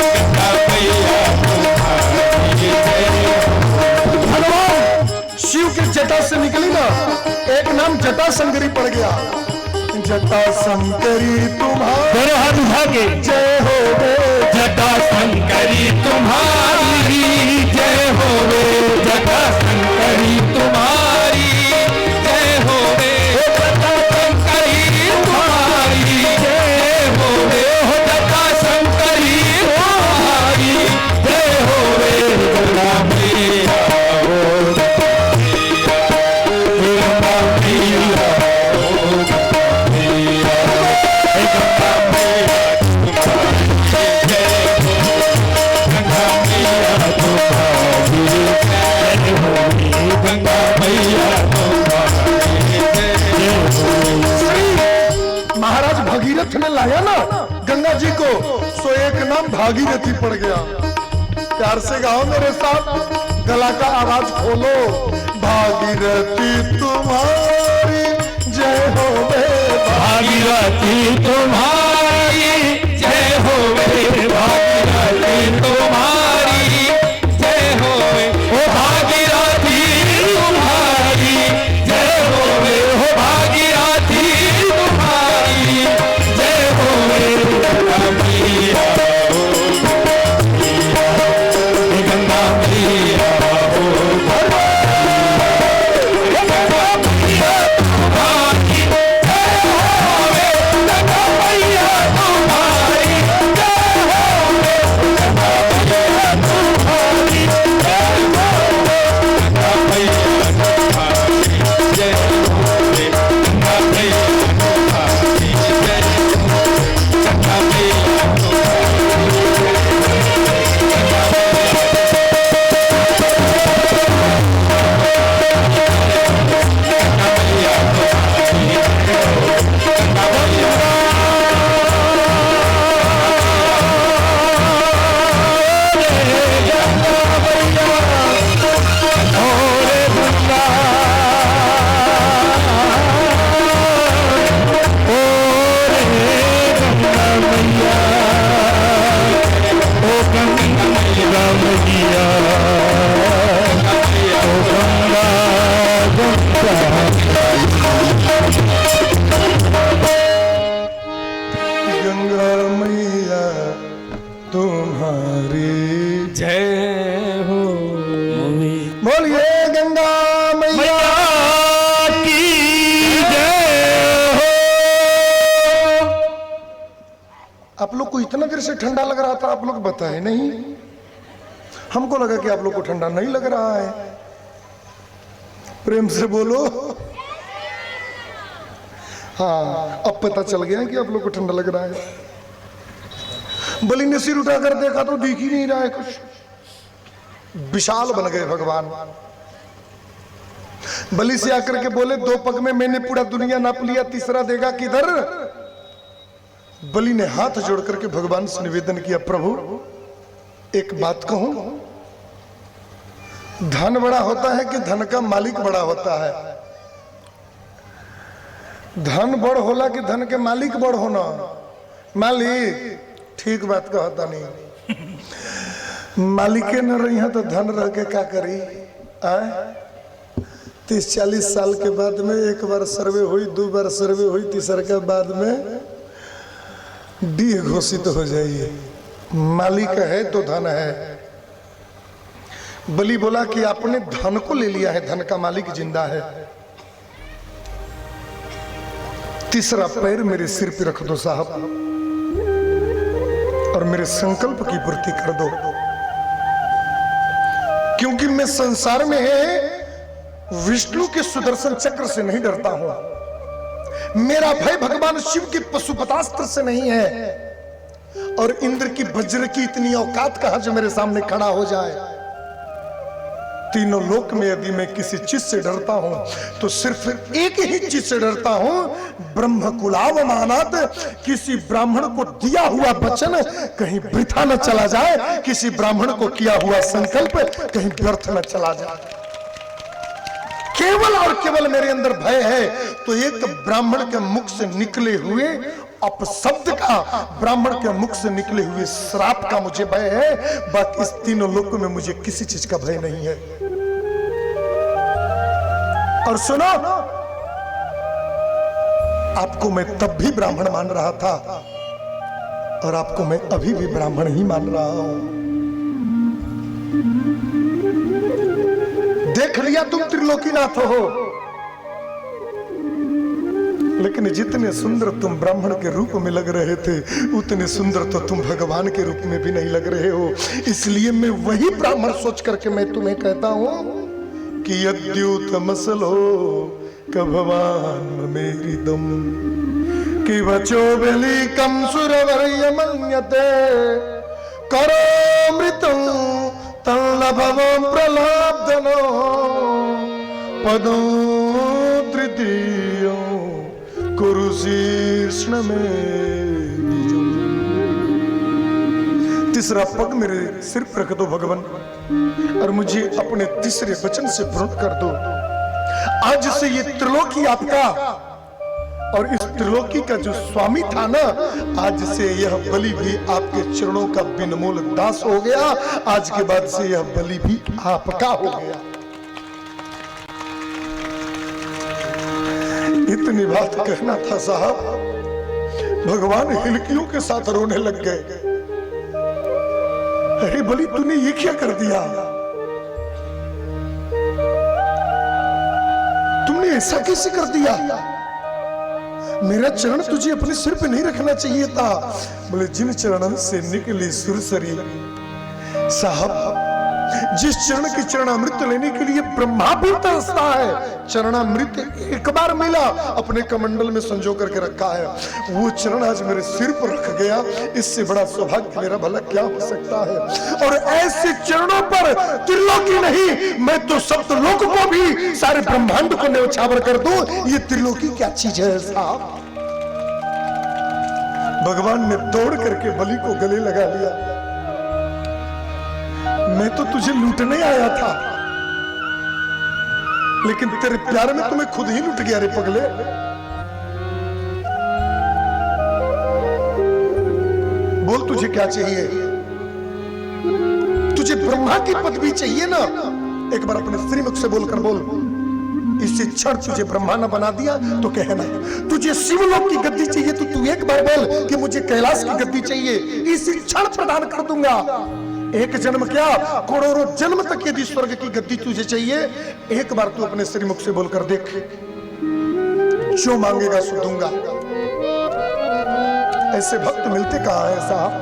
गंगा मैया तुम्हारी जय हो। भगवान शिव के जटा से निकली ना, एक नाम जटा शंकरी पड़ गया। जटा शंकरी तुम्हारी दोनों हाथ उठा के जय हो रे, जटा शंकरी तुम्हारी जय हो रे, जटा शंकरी तुम्हारी जय हो रे, जटा शंकरी तुम्हारी जय हो रे, जटा शंकरी तुम्हारी जय हो रे, गंगा मैया हो गंगा मैया हो गंगा मैया, गंगा मैया तुम्हारी जय हो, गंगा मैया तुम्हारी जय हो, गंगा मैया तुम्हारी जय हो। महाराज भगीरथ ने लाया ना गंगा जी को, सो एक नाम भागीरथी पड़ गया। प्यार से गाओ मेरे साथ, गला का आवाज खोलो। भागीरथी तुम्हारी जय हो रे, भागीरथी तुम्हारी जय हो रे, भागीरथी तुम्हारी जय हो रे, ओ भागीरथी तुम्हारी राम जिया ओ गंगा गंगा मैया तुम्हारी जय हो बोलिए गंगा मैया की जय हो। आप लोग को इतना देर से ठंडा लग रहा था, आप लोग बताए नहीं। हमको लगा कि आप लोग को ठंडा नहीं लग रहा है। प्रेम से बोलो। हाँ, अब पता चल गया कि आप लोग को ठंडा लग रहा है। बलि ने सिर उठाकर देखा तो दिख ही नहीं रहा है कुछ। विशाल बन गए भगवान। बलि से आकर के बोले, 2 पग में मैंने पूरा दुनिया नाप लिया, तीसरा देगा किधर? बलि ने हाथ जोड़ करके भगवान से निवेदन किया, प्रभु एक बात कहूं, धन बड़ा होता है कि धन का मालिक बड़ा होता है? धन बड़ होला कि धन के मालिक बड़ होना? मालिक ठीक बात कहता नहीं। मालिके न रही है तो धन रह के क्या करी? 30-40 साल के बाद में 1 बार सर्वे हुई, 2 बार सर्वे हुई, तीसरा के बाद में डी घोषित हो जाइए। मालिक है तो धन है। बलि बोला कि आपने धन को ले लिया है, धन का मालिक जिंदा है। तीसरा पैर मेरे सिर पे रख दो साहब, और मेरे संकल्प की पूर्ति कर दो, क्योंकि मैं संसार में विष्णु के सुदर्शन चक्र से नहीं डरता हूं। मेरा भय भगवान शिव के पशुपतास्त्र से नहीं है, और इंद्र की वज्र की इतनी औकात कहां जो मेरे सामने खड़ा हो जाए। तीनों लोक में यदि मैं किसी चीज से डरता हूं तो सिर्फ एक ही चीज से डरता हूं, ब्रह्म कुलावमानात, किसी ब्राह्मण को दिया हुआ वचन कहीं वृथा न चला जाए, किसी ब्राह्मण को किया हुआ संकल्प कहीं व्यर्थ न चला जाए। केवल और केवल मेरे अंदर भय है तो एक ब्राह्मण के मुख से निकले हुए अपशब्द का, ब्राह्मण के मुख से निकले हुए श्राप का मुझे भय है। बाकी इस तीनों लोकों में मुझे किसी चीज का भय नहीं है। और सुनो, आपको मैं तब भी ब्राह्मण मान रहा था, और आपको मैं अभी भी ब्राह्मण ही मान रहा हूं। देख लिया तुम त्रिलोकीनाथ हो, लेकिन जितने सुंदर तुम ब्राह्मण के रूप में लग रहे थे, उतने सुंदर तो तुम भगवान के रूप में भी नहीं लग रहे हो। इसलिए मैं वही ब्राह्मण सोच करके मैं तुम्हें कहता हूं कि यद्यूतमसलो कभवान मेरी दम कि बचो बलि कम सुरवर्य मन्यते करो मृतं तल्लभवं प्रलाब्धनो पदो तृतीयो कुरुशीर्ष्ण में। तीसरा पग मेरे सिर पर रख दो भगवान, और मुझे अपने तीसरे वचन से पूर्ण कर दो। आज से ये त्रिलोकी आपका, और इस त्रिलोकी का जो स्वामी था ना, आज से यह बलि भी आपके चरणों का बिनमोल दास हो गया। आज के बाद से यह बलि भी आपका हो गया। इतनी बात कहना था साहब, भगवान हिलकियों के साथ रोने लग गए। अरे बलि तूने ये क्या कर दिया? तुमने ऐसा कैसे कर दिया? मेरा चरण तुझे अपने सिर पे नहीं रखना चाहिए था। बोले जिन चरणों से निकली सुरसरी साहब, जिस चरण की चरणामृत लेने के लिए ब्रह्मा भी तरसता है, चरणामृत एक बार मिला अपने कमंडल में संजो करके रखा है, वो चरण आज मेरे सिर पर रख गया। इससे बड़ा सौभाग्य मेरा भला क्या हो सकता है? और ऐसे चरणों पर त्रिलोकी नहीं, मैं तो सप्तलोक को भी, सारे ब्रह्मांड को न्यौछावर कर दूं। ये त्रिलोकी क्या चीज है साहब? भगवान ने दौड़ करके बलि को गले लगा लिया। मैं तो तुझे लूटने आया था, लेकिन तेरे प्यार में तुम्हें खुद ही लूट गया रे पगले। बोल तुझे क्या चाहिए? तुझे ब्रह्मा की पदवी चाहिए ना, एक बार अपने श्रीमुख से बोलकर बोल, इसी क्षण तुझे ब्रह्मा न बना दिया तो कहना। तुझे शिवलोक की गद्दी चाहिए तो तू एक बार बोल कि मुझे कैलाश की गद्दी चाहिए, इसी क्षण प्रदान कर दूंगा। एक जन्म क्या, करोड़ों जन्म तक यदि स्वर्ग की गद्दी तुझे चाहिए, एक बार तू अपने श्रीमुख से बोलकर देख, जो मांगेगा सो दूंगा। ऐसे भक्त मिलते कहां है साहब?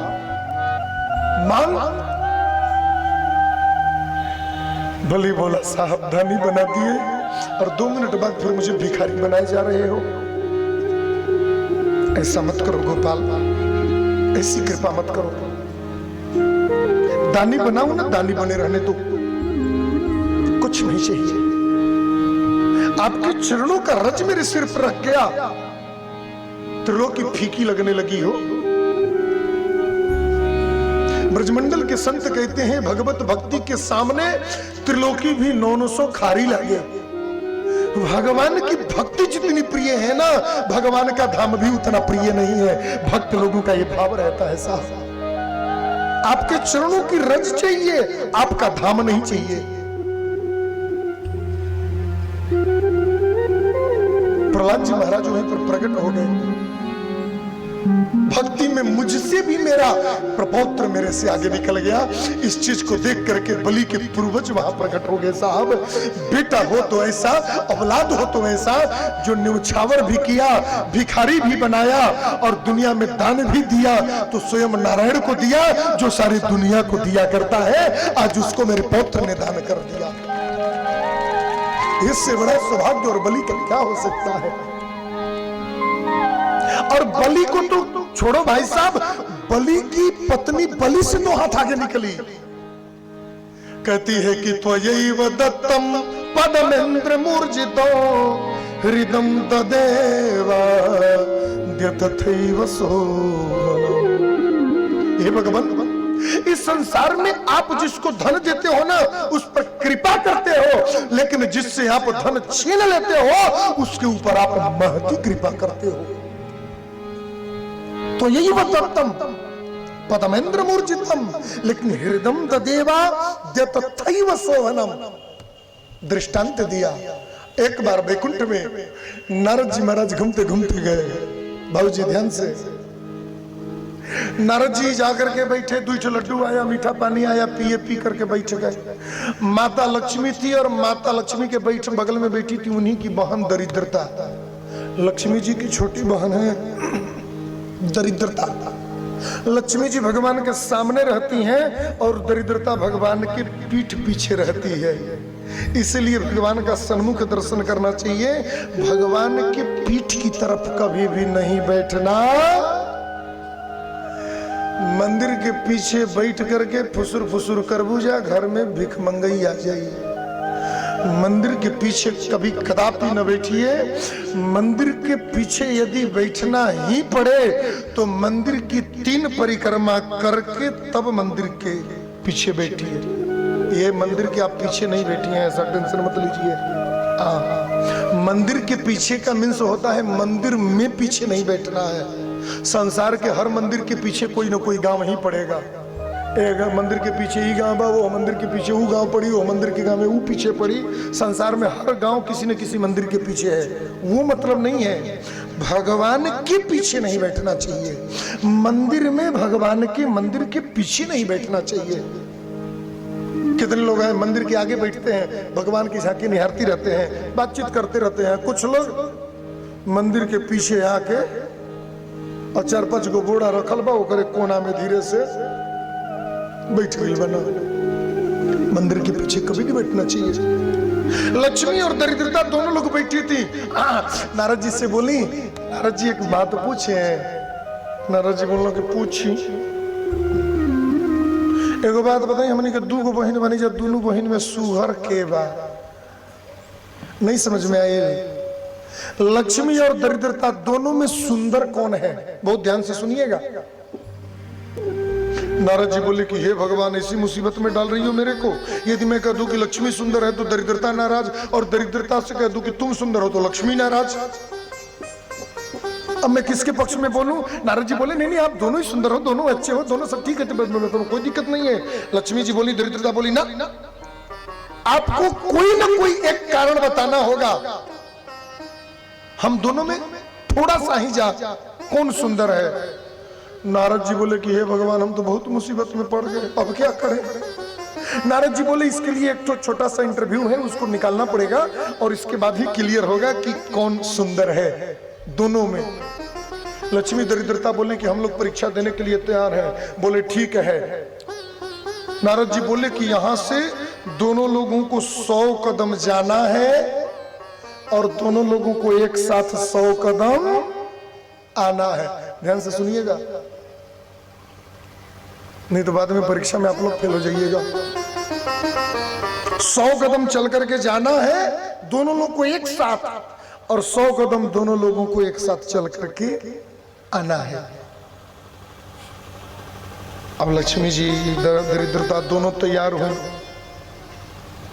मांग। भली बोला साहब, धनी बना दिए और 2 मिनट बाद फिर मुझे भिखारी बनाए जा रहे हो। ऐसा मत करो गोपाल, ऐसी कृपा मत करो। दानी बनाओ ना, दानी बने रहने दो, कुछ नहीं चाहिए। आपके चरणों का रज मेरे सिर पर रख गया, त्रिलोकी फीकी लगने लगी हो। ब्रजमंडल के संत कहते हैं भगवत भक्ति के सामने त्रिलोकी भी 900 खारी लगे। भगवान की भक्ति जितनी प्रिय है ना, भगवान का धाम भी उतना प्रिय नहीं है। भक्त लोगों का ये भाव रहता है साहब, आपके चरणों की रज चाहिए, आपका धाम नहीं चाहिए। प्रहलाद जी महाराज वहीं पर प्रकट हो गए। भक्ति में मुझसे भी मेरा प्रपौत्र मेरे से आगे निकल गया। इस चीज को देख करके बलि के पूर्वज वहां प्रकट हो गए साहब। बेटा हो तो ऐसा, औलाद हो तो ऐसा, जो न्यौछावर भी किया, भिखारी भी बनाया और दुनिया में दान भी दिया, तो स्वयं नारायण को दिया जो सारी दुनिया को दिया करता है। आज उसको मेरे पौत्र ने दान कर दिया। इससे बड़ा सौभाग्य और बलि का क्या हो सकता है? और बलि को तो छोड़ो भाई साहब, बलि की पत्नी बलि से तो हाथ आगे निकली। कहती है कि त्वयैव दत्तम पदमेन्द्र मूर्जितो हृदम तदेव द्यतथैव सोमनम्। हे भगवान, इस संसार में आप जिसको धन देते हो ना, उस पर कृपा करते हो, लेकिन जिससे आप धन छीन लेते हो उसके ऊपर आप महती कृपा करते हो। तो यही दत्तम पदमेन्द्र मूर्जितम, लेकिन हृदम तदेवा द्यतथैव सोमनम्। दृष्टांत दिया। एक बार वैकुंठ में नारद जी महाराज घूमते घूमते गए। बाबूजी ध्यान से। नारद जी जाकर के बैठे, 2 लड्डू आया, मीठा पानी आया, पिए, पी करके बैठ गए। माता लक्ष्मी थी और माता लक्ष्मी के बैठ बगल में बैठी थी उन्हीं की बहन दरिद्रता। लक्ष्मी जी की छोटी बहन है दरिद्रता। लक्ष्मी जी भगवान के सामने रहती हैं और दरिद्रता भगवान के पीठ पीछे रहती है। इसलिए भगवान का सन्मुख दर्शन करना चाहिए। भगवान के पीठ की तरफ कभी भी नहीं बैठना। मंदिर के पीछे बैठ करके फुसुर फुसुर करबूजा, घर में भिख मंगई आ जाइए। मंदिर के पीछे कभी कदापि न बैठिए। मंदिर के पीछे यदि बैठना ही पड़े तो मंदिर की 3 परिक्रमा करके तब मंदिर के पीछे बैठिए। ये मंदिर के आप पीछे नहीं बैठिए, ऐसा टेंशन मत लीजिए। मंदिर के पीछे का मीन्स होता है मंदिर में पीछे नहीं बैठना है। संसार के हर मंदिर के पीछे कोई ना कोई गांव ही पड़ेगा। एक मंदिर के पीछे ही गांव बा, वो मंदिर के पीछे वो गांव पड़ी, वो मंदिर के गांव में वो पीछे पड़ी। संसार में हर गांव किसी न किसी मंदिर के पीछे है। वो मतलब नहीं है। भगवान के पीछे नहीं बैठना चाहिए। मंदिर में भगवान के मंदिर के पीछे नहीं बैठना चाहिए। कितने लोग हैं मंदिर के आगे बैठते हैं, भगवान की झांकी निहारती रहते हैं, बातचीत करते रहते हैं। कुछ लोग मंदिर के पीछे आके और 4-5 गो बोड़ा रखल बा, ओकरे कोना में धीरे से बैठ गई बना। मंदिर के पीछे कभी नहीं बैठना चाहिए। लक्ष्मी और दरिद्रता दोनों लोग बैठी थी। नारद जी से बोली, नारद जी एक बात पूछे। नारद जी बोलो कि पूछी। एगो बात बताई, हमने के 2 गो बहन बनी, जब दोनों बहन में सुहर के बा नहीं समझ में आए। लक्ष्मी और दरिद्रता दोनों में सुंदर कौन है? बहुत ध्यान से सुनिएगा। नारद जी बोले कि हे भगवान, ऐसी मुसीबत में डाल रही हो मेरे को। यदि मैं कह दूं कि लक्ष्मी सुंदर है तो दरिद्रता नाराज, और दरिद्रता से कह दूं कि तुम सुंदर हो तो लक्ष्मी नाराज। अब मैं किसके पक्ष में बोलूं? नारद जी बोले नहीं नहीं, आप दोनों ही सुंदर हो, दोनों अच्छे हो, दोनों सब ठीक है, तो कोई दिक्कत नहीं है। लक्ष्मी जी बोली, दरिद्रता बोली ना, आपको कोई ना कोई एक कारण बताना होगा, हम दोनों में थोड़ा सा ही जा कौन सुंदर है। नारद जी बोले कि हे भगवान, हम तो बहुत मुसीबत में पड़ गए, अब क्या करें? नारद जी बोले इसके लिए एक तो छोटा सा इंटरव्यू है, उसको निकालना पड़ेगा और इसके बाद ही क्लियर होगा कि कौन सुंदर है दोनों में। लक्ष्मी दरिद्रता बोले कि हम लोग परीक्षा देने के लिए तैयार हैं। बोले ठीक है। नारद जी बोले कि यहां से दोनों लोगों को 100 कदम जाना है और दोनों लोगों को एक साथ 100 कदम आना है। ध्यान से सुनिएगा, नहीं तो बाद में परीक्षा में आप लोग फेल हो जाइएगा। 100 कदम चल करके जाना है दोनों लोग को एक साथ, और 100 कदम दोनों लोगों को एक साथ चल करके आना है। अब लक्ष्मी जी दरिद्रता दोनों तैयार हुए।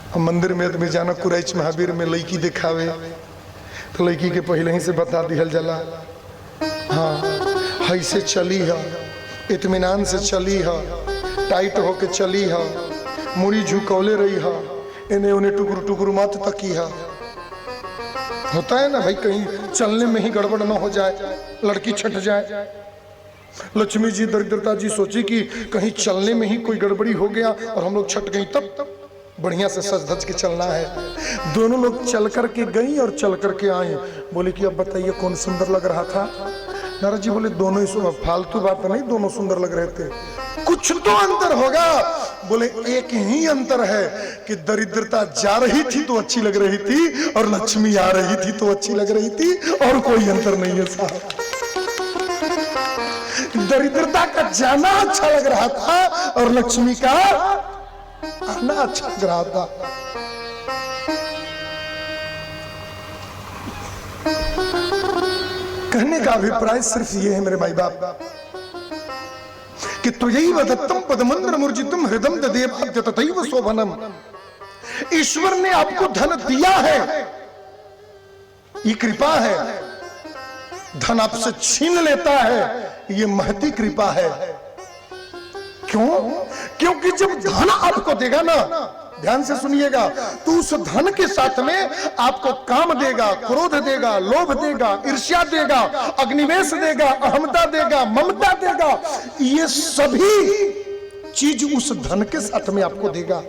अब मंदिर में जाना, कुरैच महावीर में लड़की दिखावे तो लड़की के पहले ही से बता दिहल जला, हाँ ऐसे चली है, इत्मीनान से चली है, टाइट होके चली है, मुड़ी झुकौले रही है, इन्हें उन्हें टुकुर टुकुर मत तकी है। होता है ना भाई, कहीं चलने में ही गड़बड़ ना हो जाए, लड़की छट जाए। लक्ष्मी जी दरिद्रता जी सोची कि कहीं चलने में ही कोई गड़बड़ी हो गया और हम लोग छट गई, तब बढ़िया से सज धज के चलना है। दोनों लोग चल करके गई और चल करके आए। बोले कि अब बताइए कौन सुंदर लग रहा था? नारद जी बोले दोनों ही, फालतू बात नहीं, दोनों सुंदर लग रहे थे, कुछ तो अंतर होगा। बोले एक ही अंतर है कि दरिद्रता जा रही थी तो अच्छी लग रही थी और लक्ष्मी आ रही थी तो अच्छी लग रही थी, और कोई अंतर नहीं है साहब। दरिद्रता का जाना अच्छा लग रहा था और लक्ष्मी का आना अच्छा लग रहा था। कहने का अभिप्राय सिर्फ ये है मेरे भाई बाप कि त्वयैव दत्तम पदमंद्र मूर्जितम हृदम ददेव तथैव शोभनम। ईश्वर ने आपको धन दिया है, ये कृपा है। धन आपसे छीन लेता है, ये महती कृपा है। क्यों? क्योंकि जब धन आपको देगा ना, ध्यान से सुनिएगा, तो उस धन के साथ में आपको काम देगा, क्रोध देगा, लोभ देगा, ईर्ष्या देगा, अग्निवेश देगा, अहमता देगा, ममता देगा। ये सभी चीज उस धन के साथ में आपको देगा।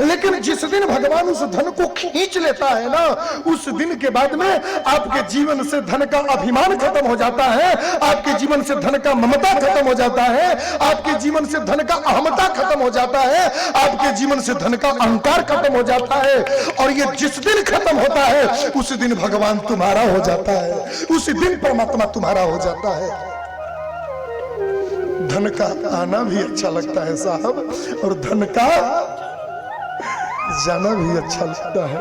लेकिन जिस दिन भगवान उस धन को खींच लेता है ना, उस दिन के बाद में आपके जीवन से धन का अभिमान खत्म हो जाता है, आपके जीवन से धन का ममता खत्म हो जाता है, आपके जीवन से धन का अहमता खत्म हो जाता है, आपके जीवन से धन का अहंकार खत्म हो जाता है। और ये जिस दिन खत्म होता है उस दिन भगवान तुम्हारा हो जाता है, उस दिन परमात्मा तुम्हारा हो जाता है। धन का आना भी अच्छा लगता है साहब, और धन का जाना भी अच्छा लगता है।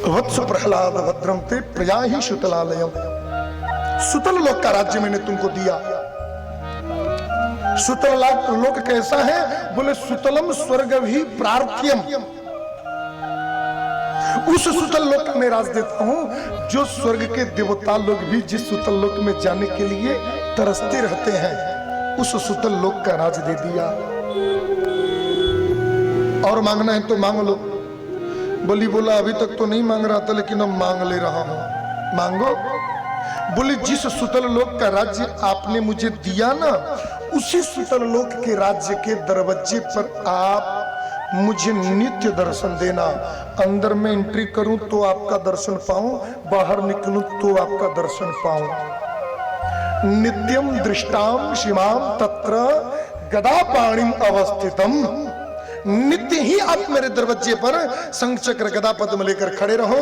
वत्स प्रहलाद भद्रम ते प्रया ही सुतलालयम। सुतल लोक का राज्य मैंने तुमको दिया। सुतल लोक कैसा है? बोले सुतलम स्वर्ग भी प्रार्थ्यम। उस सुतल लोक में राज देता हूं जो स्वर्ग के देवता लोग भी जिस सुतल लोक में जाने के लिए तरसते रहते हैं, उस सुतल लोक का राज दे दिया। और मांगना है तो मांग लो। बोली बोला अभी तक तो नहीं मांग रहा था, लेकिन अब मांग ले रहा हूं। मांगो। बोले जिस सुतल लोक का राज्य आपने मुझे दिया ना, उसी सुतल लोक के राज्य के दरवाजे पर आप मुझे नित्य दर्शन देना। अंदर में एंट्री करूं तो आपका दर्शन पाऊं, बाहर निकलूं तो आपका दर्शन पाऊं। नित्यम दृष्टाम शिमाम तत्र गदा पाणिम अवस्थितम। नित्य ही आप मेरे दरवाजे पर शंख चक्र गदा पद्म लेकर खड़े रहो,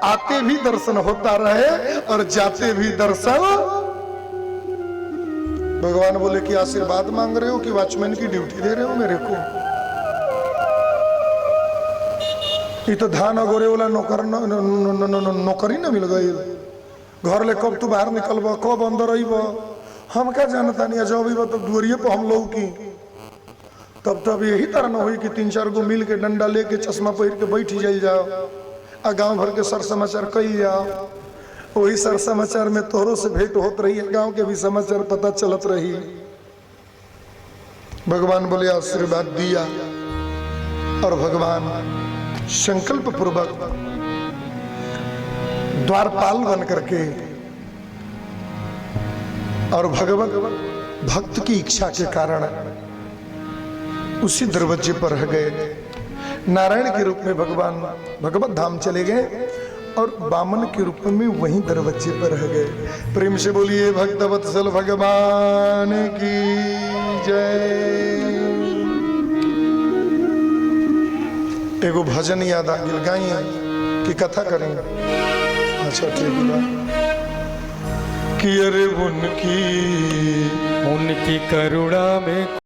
आते भी दर्शन होता रहे और जाते भी दर्शन। भगवान बोले कि आशीर्वाद मांग रहे हो कि वॉचमैन की ड्यूटी दे रहे हो मेरे को? ये तो धान अगोरे वाला नौकरी ना मिल गई। घर ले कब तू बाहर निकलब, कब अंदर आईब, हम क्या जानता नहीं। जब तो दुआरिये पर हम लोग की तब यही तरह न हुई कि 3-4 गो मिल के डंडा लेके चश्मा पहिर के बैठ जाइल जाओ। गांव भर के सर समाचार कही आओ, वही सर समाचार में तोहरों से भेंट होत रही है, गांव के भी समाचार पता चलत रही। भगवान बोले आशीर्वाद दिया और भगवान संकल्प पूर्वक द्वारपाल बन करके और भगवत भक्त की इच्छा के कारण उसी दरवाजे पर रह गए। नारायण के रूप में भगवान भगवत धाम चले गए और बामन के रूप में वहीं दरवाजे पर रह गए। प्रेम से बोलिए भक्त वत्सल भगवान की जय। एगो भजन याद आ गया, गाइए कि कथा करें? अच्छा ठीक है। कि अरे उनकी उनकी करुणा में